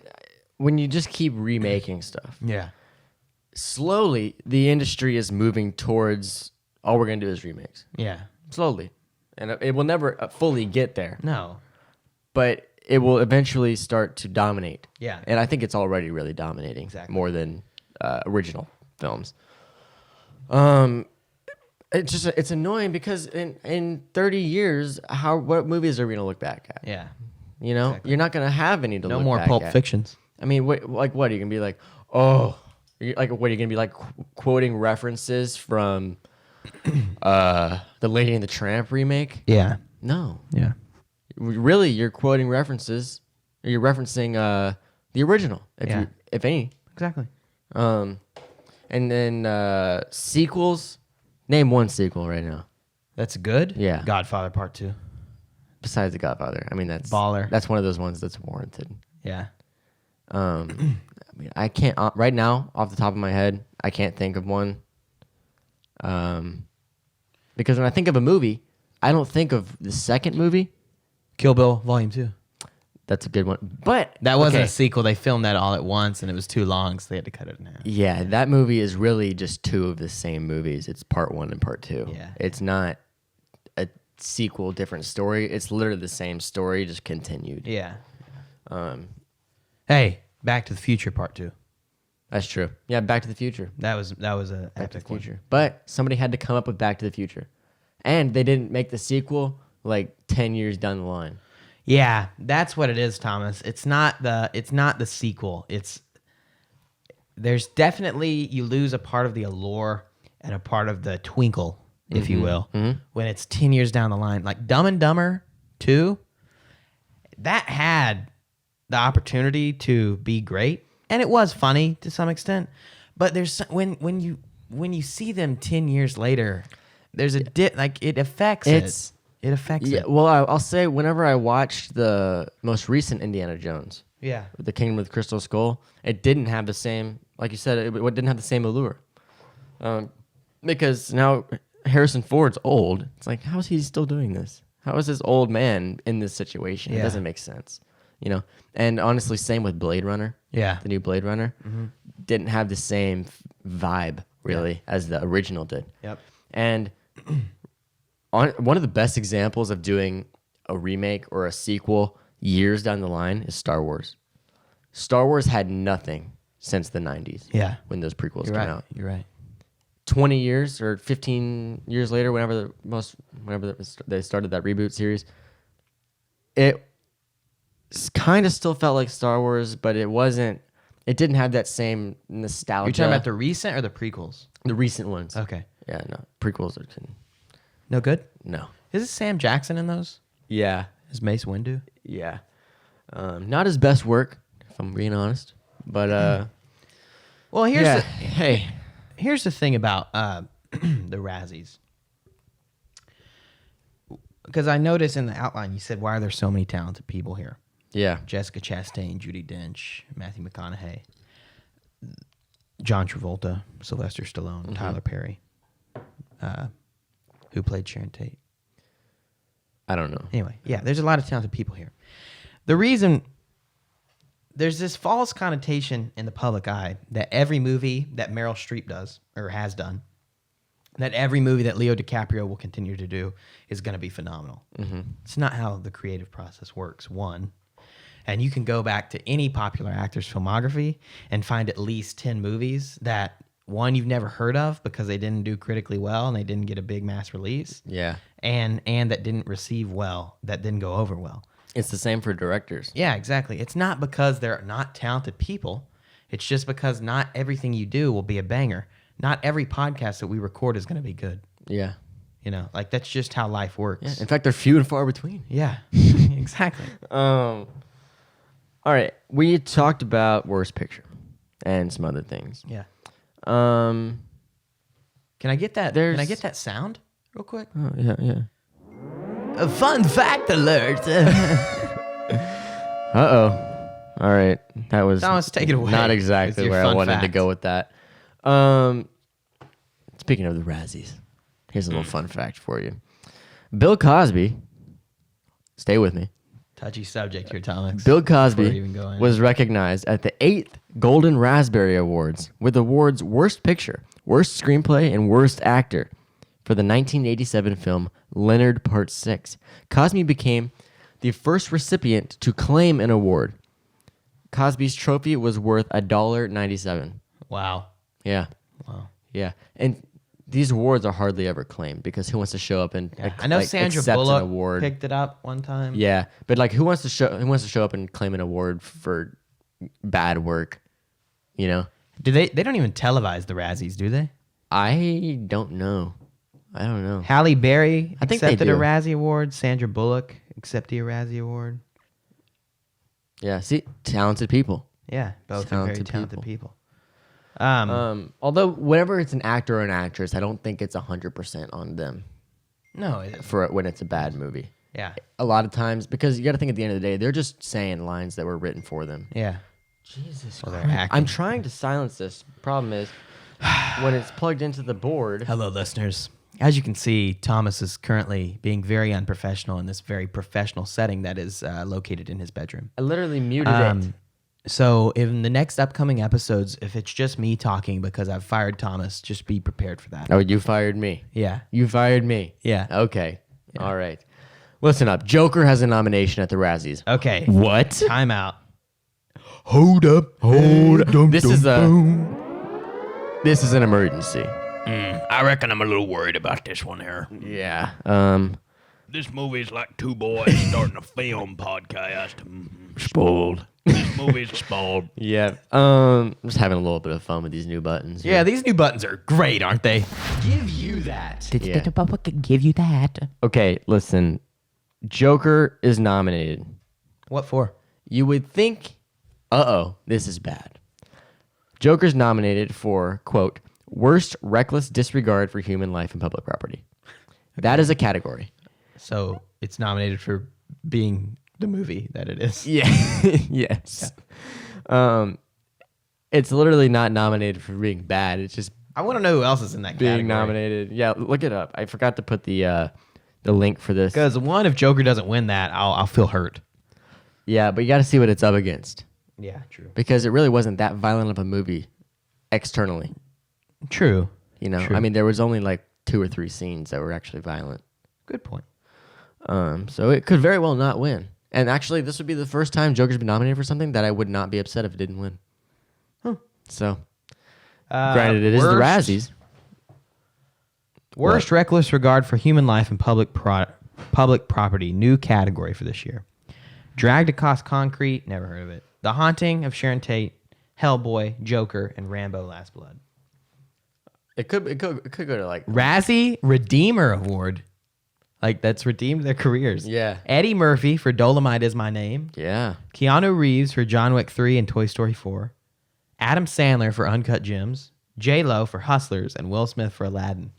when you just keep remaking stuff, slowly the industry is moving towards all we're going to do is remakes. Yeah. Slowly. And it will never fully get there. No. But it will eventually start to dominate. Yeah. And I think it's already really dominating. Exactly. More than original films. It's annoying because in 30 years, what movies are we going to look back at? Yeah. You know? Exactly. You're not going to have any to No look more back Pulp at. Fictions. I mean, what are you going to be like, what are you going to be like quoting references from the Lady and the Tramp remake? Yeah. No. Yeah. Really, you're quoting references. Or you're referencing the original, if any. Exactly. And then sequels. Name one sequel right now. That's good? Yeah. Godfather Part 2. Besides The Godfather. I mean, that's... Baller. That's one of those ones that's warranted. Yeah. I mean, I can't... right now, off the top of my head, I can't think of one. Because when I think of a movie, I don't think of the second movie. Kill Bill Volume 2. That's a good one. But... That wasn't a sequel. They filmed that all at once, and it was too long, so they had to cut it in half. Yeah, that movie is really just two of the same movies. It's part one and part two. Yeah. It's not a sequel, different story. It's literally the same story, just continued. Yeah. Hey, Back to the Future Part 2. That's true. Yeah, Back to the Future. That was a Back to the epic one. Future. But somebody had to come up with Back to the Future. And they didn't make the sequel like 10 years down the line. Yeah, that's what it is, Thomas. It's not the sequel. There's definitely, you lose a part of the allure and a part of the twinkle, if you will, when it's 10 years down the line. Like Dumb and Dumber 2, that had the opportunity to be great, and it was funny to some extent. But there's when when you see them 10 years later, there's a it affects It's- it affects Yeah, it. well, I'll say whenever I watched the most recent Indiana Jones, Yeah. The Kingdom of the Crystal Skull, it didn't have the same, like you said, it didn't have the same allure. Because now Harrison Ford's old. It's like, how is he still doing this? How is this old man in this situation? It Yeah. doesn't make sense, you know. And honestly, same with Blade Runner. Yeah. The new Blade Runner didn't have the same vibe really as the original did. Yep. And one of the best examples of doing a remake or a sequel years down the line is Star Wars. Star Wars had nothing since the 90s. Yeah. When those prequels You're came right. out. You're right. 20 years or 15 years later, whenever they started that reboot series, it kind of still felt like Star Wars, but it didn't have that same nostalgia. You're talking about the recent or the prequels? the recent ones. Okay. Yeah, no. Prequels are No good? no. Is it Sam Jackson in those? Yeah. Is Mace Windu? Yeah. Not his best work, if I'm being honest. But Well, hey. here's the thing about the Razzies. Because I noticed in the outline you said, why are there so many talented people here? Yeah. Jessica Chastain, Judi Dench, Matthew McConaughey, John Travolta, Sylvester Stallone, Tyler Perry, who played Sharon Tate. I don't know. Anyway, yeah, there's a lot of talented people here. The reason there's this false connotation in the public eye that every movie that Meryl Streep does or has done, that every movie that Leo DiCaprio will continue to do is going to be phenomenal. It's not how the creative process works, one. And you can go back to any popular actor's filmography and find at least 10 movies that, one, you've never heard of because they didn't do critically well and they didn't get a big mass release. Yeah. And that didn't receive well, that didn't go over well. It's the same for directors. Yeah, exactly. It's not because they're not talented people. It's just because not everything you do will be a banger. Not every podcast that we record is going to be good. Yeah. You know, like that's just how life works. Yeah. In fact, they're few and far between. Yeah, exactly. All right. We talked about Worst Picture and some other things. Yeah. Um. Can I get that? There's- Can I get that sound real quick? Oh, yeah, yeah. A fun fact alert. Uh-oh. All right. That was Thomas, take it away not with exactly your where I fun wanted to fact. go with that. Speaking of the Razzies, here's a little fun fact for you. Bill Cosby, stay with me. Touchy subject here, Thomas. Bill Before we Cosby even go in. was recognized at the 8th Golden Raspberry Awards with awards Worst Picture, Worst Screenplay, and Worst Actor for the 1987 film Leonard Part 6. Cosby became the first recipient to claim an award. Cosby's trophy was worth $1.97. Wow. Yeah. Wow. Yeah. And these awards are hardly ever claimed because who wants to show up and I know Sandra accept Bullock an award? picked it up one time. Yeah, but like who wants to show up and claim an award for bad work? You know? Do they don't even televise the Razzies, do they? I don't know. Halle Berry I think they accepted a do. Razzie Award. Sandra Bullock accepted a Razzie Award. Yeah, see, talented people. Yeah, both are very Talented talented people. people. Although whenever it's an actor or an actress, I don't think it's 100% on them No, for when it's a bad movie. yeah, A lot of times, because you got to think at the end of the day, they're just saying lines that were written for them. yeah. Jesus Well, they're Christ. acting. I'm trying to silence this. Problem is, when it's plugged into the board. Hello, listeners. As you can see, Thomas is currently being very unprofessional in this very professional setting that is located in his bedroom. I literally muted it. So in the next upcoming episodes, if it's just me talking because I've fired Thomas, just be prepared for that. Oh, you fired me. Yeah. You fired me. Yeah. Okay. All right. Listen up. Joker has a nomination at the Razzies. Okay. What? Time out. Hold up. This is an emergency. I reckon I'm a little worried about this one here. Yeah. This movie is like two boys starting a film podcast. Spoiled. This movie's spoiled. Yeah. I'm just having a little bit of fun with these new buttons. Yeah, these new buttons are great, aren't they? Give you that. Yeah. give you that. Okay, listen. Joker is nominated. What for? You would think, this is bad. Joker's nominated for, quote, Worst reckless disregard for human life and public property. That is a category. So it's nominated for being the movie that it is. Yeah. Yes. It's literally not nominated for being bad. It's just I want to know who else is in that being category. nominated. Yeah, look it up. I forgot to put the link for this. Because one, if Joker doesn't win that, I'll feel hurt. Yeah, but you got to see what it's up against Yeah, true. because it really wasn't that violent of a movie externally. True. You know, True. I mean, there was only like 2 or 3 scenes that were actually violent. Good point. So it could very well not win. And actually, this would be the first time Joker's been nominated for something that I would not be upset if it didn't win. So, granted, it is the Razzies. Worst reckless regard for human life and public property. New category for this year. Dragged Across Concrete. Never heard of it. The Haunting of Sharon Tate. Hellboy, Joker, and Rambo: Last Blood. It could go to like Razzie Redeemer Award. Like, that's redeemed their careers. Yeah. Eddie Murphy for Dolomite Is My Name. yeah. Keanu Reeves for John Wick 3 and Toy Story 4. Adam Sandler for Uncut Gems. J-Lo for Hustlers. And Will Smith for Aladdin.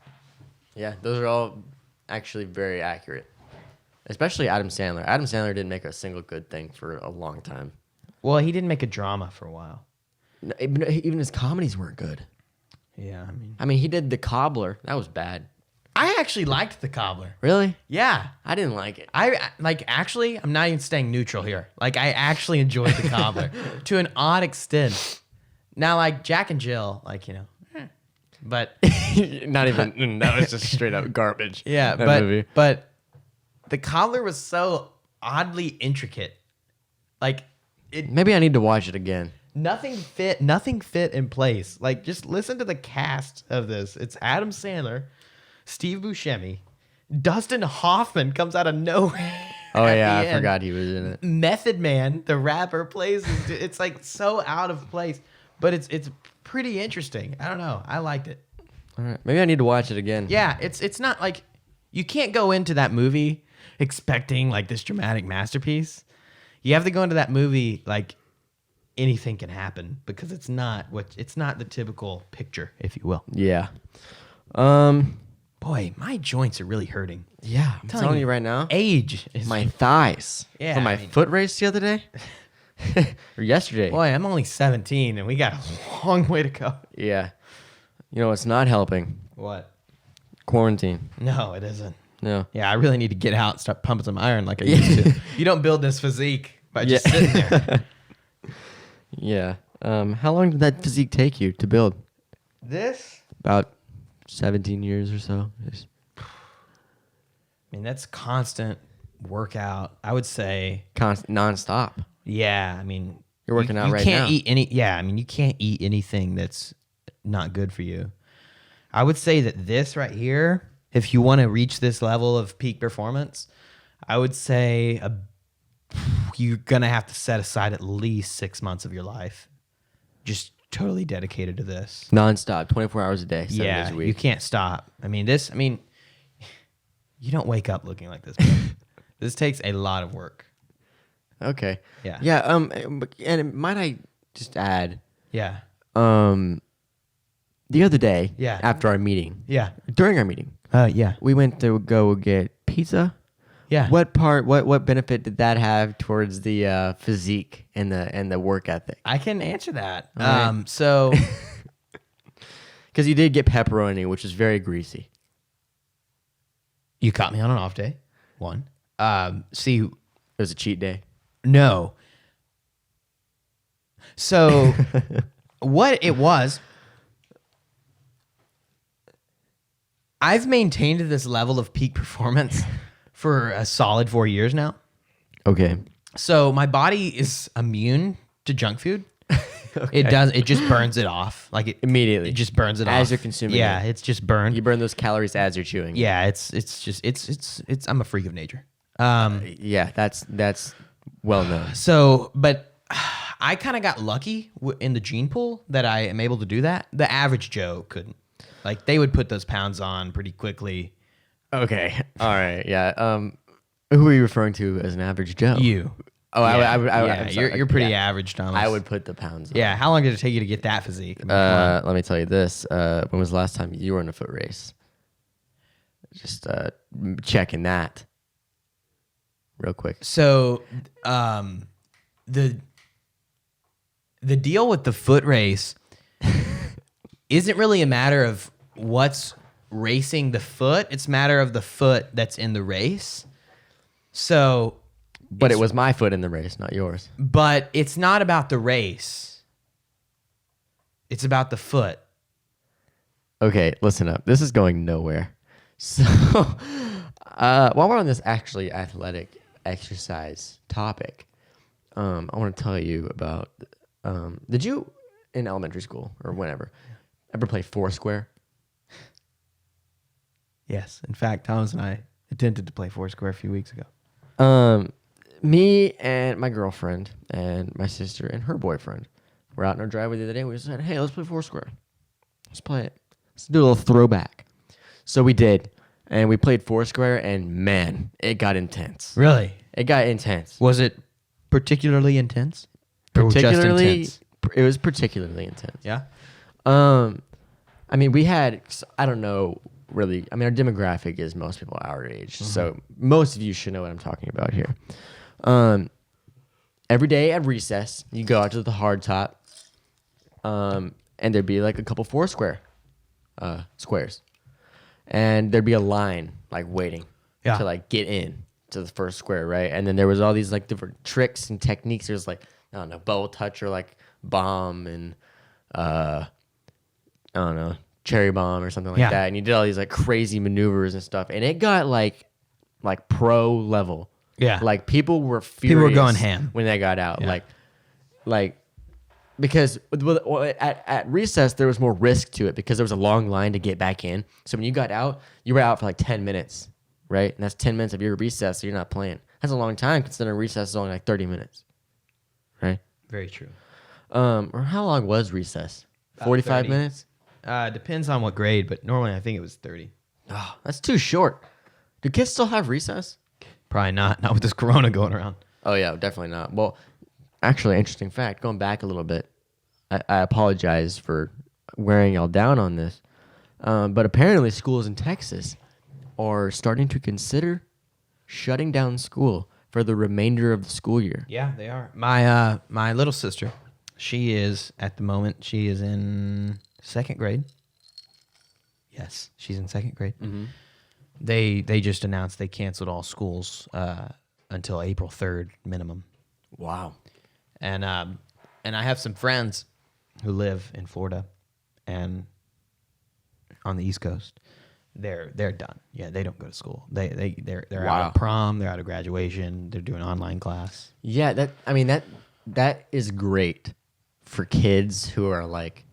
Yeah, those are all actually very accurate. Especially Adam Sandler. Adam Sandler didn't make a single good thing for a long time. Well, he didn't make a drama for a while. No, even his comedies weren't good. Yeah, I mean, he did The Cobbler. That was bad. I actually liked The Cobbler. Really? Yeah. I didn't like it. Actually, I'm not even staying neutral here. Like, I actually enjoyed The Cobbler to an odd extent. Now, like, Jack and Jill, like, you know, but Not even. That was just straight up garbage. yeah, that movie. but The Cobbler was so oddly intricate. Like, Maybe I need to watch it again. nothing fit in place. Like, just listen to the cast of this. It's Adam Sandler, Steve Buscemi, Dustin Hoffman comes out of nowhere. Oh at yeah, the I end. forgot he was in it. Method Man, the rapper, plays. It's like so out of place, but it's pretty interesting. I don't know. I liked it. All right, maybe I need to watch it again. Yeah, it's not like you can't go into that movie expecting like this dramatic masterpiece. You have to go into that movie like anything can happen because it's not the typical picture, if you will. Yeah. Boy, my joints are really hurting. Yeah. I'm telling you right now. Age is My thighs. Yeah, From my I mean- foot race the other day. Or yesterday. Boy, I'm only 17 and we got a long way to go. Yeah. You know, it's not helping. What? Quarantine. No, it isn't. No. Yeah, I really need to get out and start pumping some iron like I used to. You don't build this physique by just sitting there. Yeah. How long did that physique take you to build? This? About 17 years or so. I mean, that's constant workout. I would say, Non-stop. yeah. I mean, You're working out you right can't now. eat any. Yeah, I mean, you can't eat anything that's not good for you. I would say that this right here, if you want to reach this level of peak performance, I would say you're gonna have to set aside at least 6 months of your life, just totally dedicated to this. Non-stop. 24 hours a day. 7 Yeah, days a week. you can't stop. I mean, you don't wake up looking like this. Bro. This takes a lot of work. Okay. Yeah. Yeah. And might I just add, Yeah. the other day, Yeah. after our meeting, Yeah. during our meeting, Yeah. we went to go get pizza. Yeah. What benefit did that have towards the physique and the work ethic? I can answer that. All right. So Because you did get pepperoni, which is very greasy. you caught me on an off day. One. See, It was a cheat day. no. So what it was, I've maintained this level of peak performance for a solid 4 years now. Okay. So my body is immune to junk food. It just burns it off. Like it Immediately. It just burns it off. As you're consuming Yeah, it. it's just burned. You burn those calories as you're chewing. Yeah, it's I'm a freak of nature. Yeah, that's well known. So, but I kind of got lucky in the gene pool that I am able to do that. The average Joe couldn't. Like they would put those pounds on pretty quickly. Okay. All right. Yeah. Who are you referring to as an average Joe? You. Oh, I would. Yeah, I'm sorry. you're pretty Yeah. average, Thomas. I would put the pounds. Yeah, how long did it take you to get that physique? I mean, come on. Let me tell you this. When was the last time you were in a foot race? Just checking that real quick. So, the deal with the foot race isn't really a matter of what's racing the foot. It's a matter of the foot that's in the race. So, But it was my foot in the race, not yours. but it's not about the race. It's about the foot. Okay, listen up. This is going nowhere. So, while we're on this actually athletic exercise topic, I want to tell you about. Did you in elementary school or whenever ever play Foursquare? Yes. In fact, Thomas and I attempted to play Foursquare a few weeks ago. Me and my girlfriend and my sister and her boyfriend were out in our driveway the other day. We said, "Hey, let's play Foursquare. Let's play it. Let's do a little throwback." So we did, and we played Foursquare, and man, it got intense. Really? It got intense. Was it particularly intense? Or just Particularly, intense? it was particularly intense. Yeah. I mean, we had, I don't know really, I mean, our demographic is most people our age. So most of you should know what I'm talking about here. Every day at recess, you go out to the hard top, and there'd be like a couple Foursquare squares. And there'd be a line like waiting Yeah. to like get in to the first square, right? And then there was all these like different tricks and techniques. There's like, I don't know, bubble touch or like bomb and I don't know, cherry bomb or something like Yeah. that. And you did all these like crazy maneuvers and stuff. And it got like pro level. Yeah. Like people were furious. People were going ham. when they got out. Yeah. Like because at recess there was more risk to it because there was a long line to get back in. So when you got out, you were out for like 10 minutes, right? And that's 10 minutes of your recess, so you're not playing. That's a long time considering recess is only like 30 minutes, right? Very true. Or how long was recess? About 45 30. minutes? Depends on what grade, but normally I think it was 30. Oh, that's too short. Do kids still have recess? Probably not. Not with this corona going around. Oh yeah, definitely not. Well, actually, interesting fact. Going back a little bit, I apologize for wearing y'all down on this, but apparently schools in Texas are starting to consider shutting down school for the remainder of the school year. Yeah, they are. My little sister, she is at the moment. She is in second grade. Yes, she's in second grade. Mm-hmm. They just announced they canceled all schools until April 3rd minimum. Wow. And I have some friends who live in Florida and on the East Coast. They're done. Yeah, they don't go to school. They're out Wow. of prom. They're out of graduation. They're doing online class. Yeah, that is great for kids who are like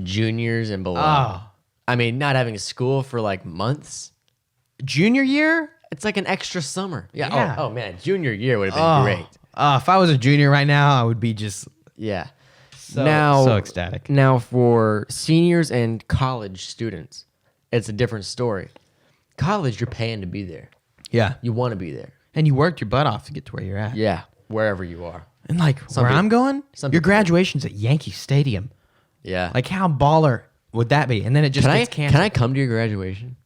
juniors and below. Oh. I mean, not having school for like months. Junior year? It's like an extra summer. Yeah. Yeah. Oh man, junior year would have been great. If I was a junior right now, I would be just Yeah. so ecstatic. Now for seniors and college students, it's a different story. College, you're paying to be there. Yeah. You want to be there. And you worked your butt off to get to where you're at. Yeah, wherever you are. And like Some where people- I'm going, some your people- graduation's at Yankee Stadium. Yeah. Like how baller would that be? And then it just can gets I canceled. can I come to your graduation?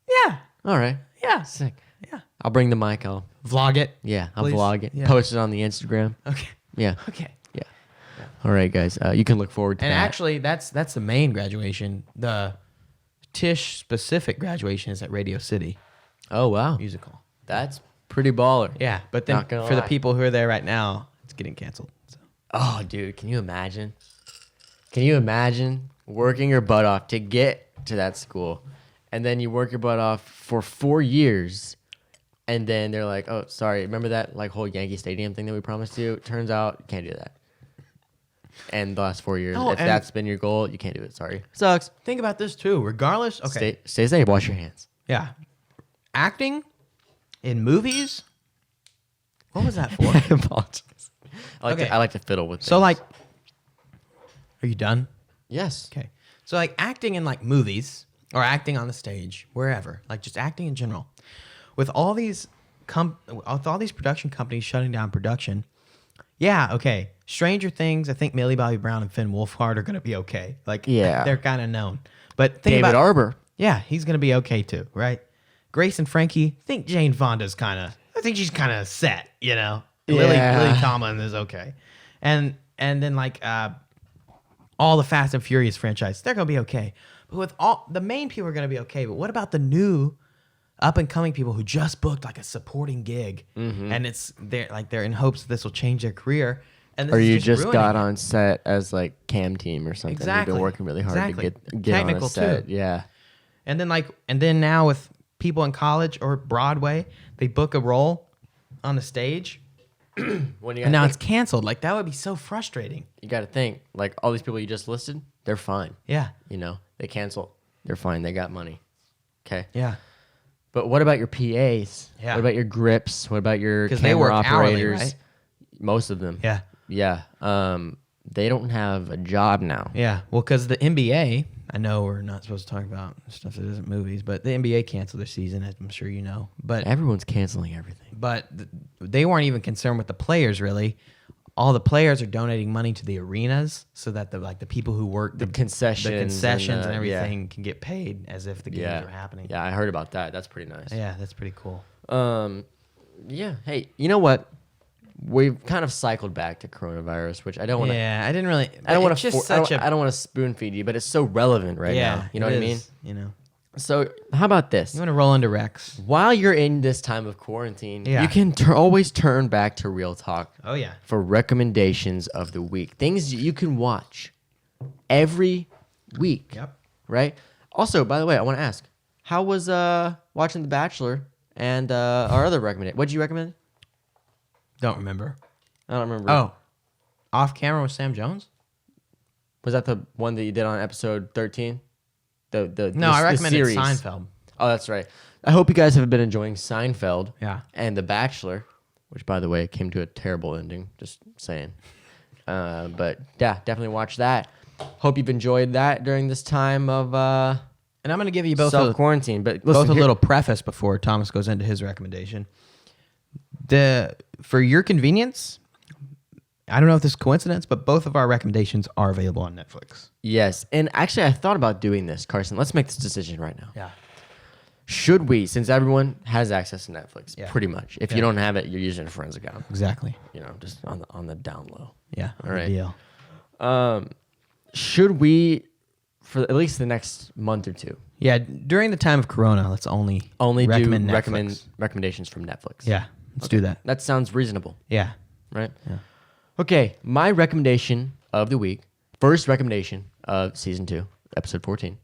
Yeah. All right. Yeah. Sick. Yeah. I'll bring the mic. I'll Vlog it. I'll Please. vlog it. Yeah. Post it on the Instagram. Okay. Yeah. Okay. Yeah. All right, guys. You can look forward to And that. actually, that's the main graduation. The Tish specific graduation is at Radio City Oh wow, Musical. that's pretty baller. Yeah, but then Not gonna for the lie. people who are there right now, it's getting canceled. So. Oh, dude, can you imagine? Can you imagine working your butt off to get to that school, and then you work your butt off for 4 years, and then they're like, "Oh, sorry, remember that like whole Yankee Stadium thing that we promised you? Turns out you can't do that." And the last 4 years, No, if and- that's been your goal, you can't do it. Sorry, sucks. Think about this too. Regardless, okay, Stay safe. Wash your hands. yeah, acting in movies. What was that for? I apologize. Okay. I like to fiddle with. So things. like, are you done? yes. Okay. So like acting in like movies or acting on the stage, wherever, like just acting in general, with all these with all these production companies shutting down production. Yeah, okay. Stranger Things, I think Millie Bobby Brown and Finn Wolfhard are going to be okay. Like, Yeah. they're kind of known. But think David about Arbor. Yeah, he's going to be okay too, right? Grace and Frankie, I think Jane Fonda's I think she's kind of set, you know? Yeah. Lily Tomlin is okay. And then like all the Fast and Furious franchise, they're going to be okay. But with all the main people are going to be okay. But what about the new up and coming people who just booked like a supporting gig and they're in hopes that this will change their career? And this Or is you just ruining got it. on set as like cam team or something. Exactly. You've been working really hard Exactly. to get Technical on a set. too. Yeah. And then now with people in college or Broadway, they book a role on the stage When you and now it's canceled. Like that would be so frustrating. you got to think like all these people you just listed, they're fine. Yeah. You know, they cancel. They're fine. They got money. Okay. Yeah. But what about your PAs? Yeah. What about your grips? What about your 'Cause camera they work hourly, operators? right? Most of them. Yeah. Yeah. They don't have a job now. Yeah. Well, because the NBA, I know we're not supposed to talk about stuff that isn't movies, but the NBA canceled their season, as I'm sure you know. But Everyone's canceling everything. they weren't even concerned with the players really. All the players are donating money to the arenas so that the people who work The concessions and and, everything can get paid as if the games Yeah. are happening. Yeah, I heard about that. That's pretty nice. Yeah, that's pretty cool. Yeah. Hey, you know what? We've kind of cycled back to coronavirus, which I don't want to. Yeah, I didn't really. I don't want it's just to. such a. I don't want to spoon feed you, but it's so relevant right now. You know it what I mean? is, You know, So how about this? you want to roll into Rex? While you're in this time of quarantine, Yeah. you can always turn back to Real Talk Oh yeah. for recommendations of the week. Things you can watch every week. Yep. Right? Also, by the way, I want to ask, how was watching The Bachelor and our other recommendation? What did you recommend? Don't remember. I don't remember. Oh, Off Camera with Sam Jones. Was that the one that you did on episode 13? No, I recommended series. Seinfeld. Oh, that's right. I hope you guys have been enjoying Seinfeld. Yeah. And The Bachelor, which, by the way, came to a terrible ending. Just saying. But yeah, definitely watch that. Hope you've enjoyed that during this time of And I'm going to give you both self quarantine. But listen, both a here- little preface before Thomas goes into his recommendation. For your convenience, I don't know if this is coincidence, but both of our recommendations are available on Netflix. Yes, and actually, I thought about doing this, Carson. Let's make this decision right now. Yeah. Should we, since everyone has access to Netflix, Yeah. pretty much. If you don't have it, you're using a friend's account. Exactly. You know, just on the down low. Yeah. All right. Deal. Should we, for at least the next month or two, Yeah. During the time of Corona, let's only recommend do Netflix. recommendations from Netflix? Yeah. Let's do that. That sounds reasonable, Yeah. right? Yeah. Okay, my recommendation of the week, first recommendation of season 2, episode 14,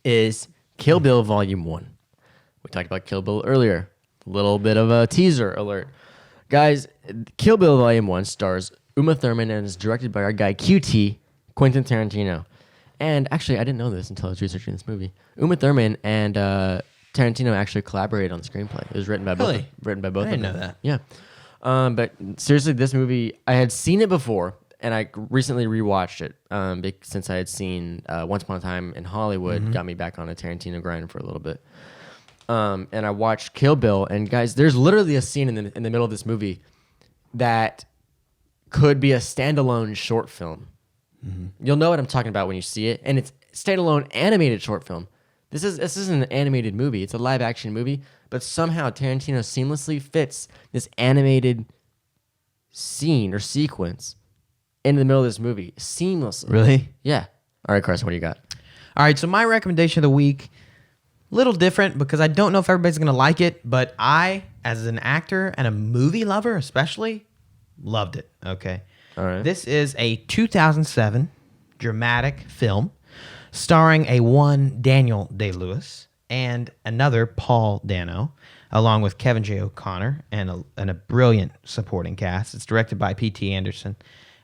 is Kill Bill Volume 1. We talked about Kill Bill earlier. A little bit of a teaser alert. Guys, Kill Bill Volume 1 stars Uma Thurman and is directed by our guy QT, Quentin Tarantino. And actually, I didn't know this until I was researching this movie. Uma Thurman and Tarantino actually collaborated on the screenplay. It was written by both. Really? Written by both. I didn't of them. know that. Yeah. But seriously, this movie, I had seen it before, and I recently rewatched it since I had seen Once Upon a Time in Hollywood, got me back on a Tarantino grind for a little bit. And I watched Kill Bill, and guys, there's literally a scene in the middle of this movie that could be a standalone short film. You'll know what I'm talking about when you see it, and it's standalone animated short film. This isn't an animated movie; it's a live action movie. But somehow Tarantino seamlessly fits this animated scene or sequence into the middle of this movie seamlessly. Really? Yeah. All right, Carson, what do you got? All right. So my recommendation of the week, little different because I don't know if everybody's going to like it, but I, as an actor and a movie lover especially, loved it. Okay. All right. This is a 2007 dramatic film starring one Daniel Day-Lewis and another Paul Dano, along with Kevin J. O'Connor and a brilliant supporting cast. It's directed by P.T. Anderson,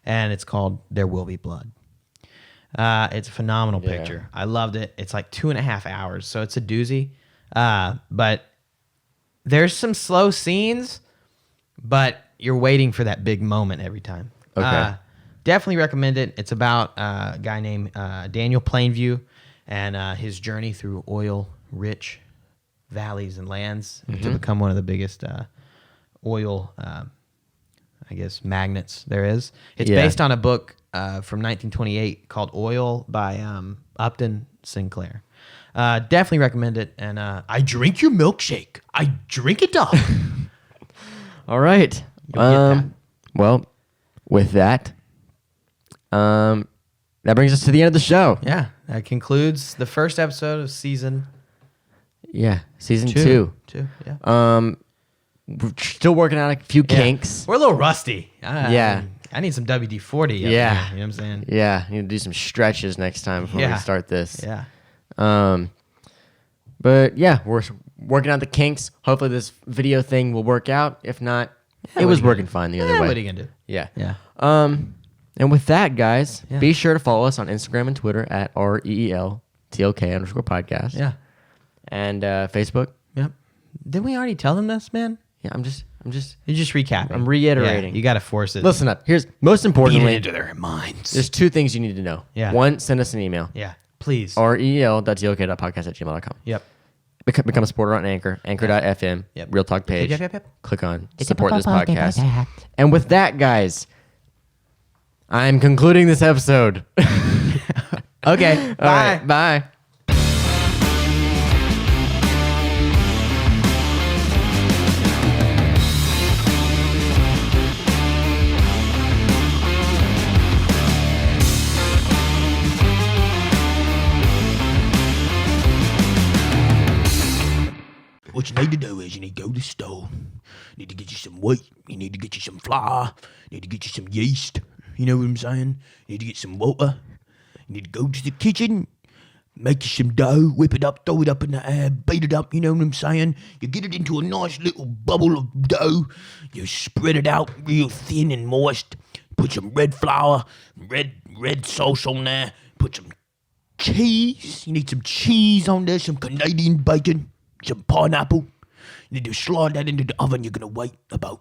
and it's called There Will Be Blood. It's a phenomenal picture. I loved it. It's like 2.5 hours, so it's a doozy. But there's some slow scenes, but you're waiting for that big moment every time. Okay. Definitely recommend it. It's about a guy named Daniel Plainview and his journey through oil-rich valleys and lands to become one of the biggest oil, I guess, magnets there is. It's based on a book from 1928 called Oil by Upton Sinclair. Definitely recommend it. And I drink your milkshake. I drink it up. All right. You'll get that. Well, with that, that brings us to the end of the show. Yeah, that concludes the first episode of season Season 2. Yeah. We're still working out a few kinks. We're a little rusty. Yeah. I need some WD-40. Yeah. Here, you know what I'm saying? Yeah, need to do some stretches next time before we start this. Yeah. But yeah, we're working out the kinks. Hopefully this video thing will work out. If not, it was working fine the other way. What are you gonna do? Yeah. Yeah. And with that, guys, be sure to follow us on Instagram and Twitter at REELTLK_podcast. Yeah. And Facebook. Yep. Didn't we already tell them this, man? Yeah, I'm just You're just recapping. I'm reiterating. Yeah, you got to force it. Listen up. Here's most importantly, into their minds. there's 2 things you need to know. Yeah. 1, send us an email. Yeah. Please. REEL.TLK.podcast@gmail.com. Yep. Become a supporter on Anchor, anchor.fm, Yep. Real Talk page. Yep. Click on support this podcast. And with that, guys, I'm concluding this episode. Okay. All right, bye. What you need to do is you need to go to the store. You need to get you some wheat. You need to get you some flour. You need to get you some yeast. You know what I'm saying? You need to get some water. You need to go to the kitchen. Make you some dough. Whip it up. Throw it up in the air. Beat it up. You know what I'm saying? You get it into a nice little bubble of dough. You spread it out real thin and moist. Put some red flour, red sauce on there. Put some cheese. You need some cheese on there. Some Canadian bacon. Some pineapple. You need to slide that into the oven. You're going to wait about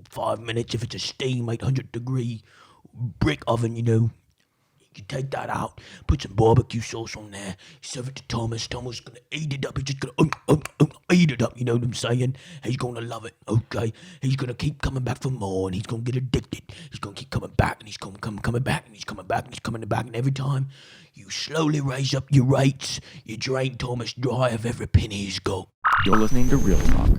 5 minutes if it's a steam 800 degree brick oven, you know. You take that out, put some barbecue sauce on there, serve it to Thomas. Thomas is going to eat it up. He's just going to eat it up, you know what I'm saying? He's going to love it, okay? He's going to keep coming back for more, and he's going to get addicted. He's going to keep coming back, and he's going to coming back, and he's coming back, and he's coming back. And every time you slowly raise up your rates, you drain Thomas dry of every penny he's got. You're listening to Real Talk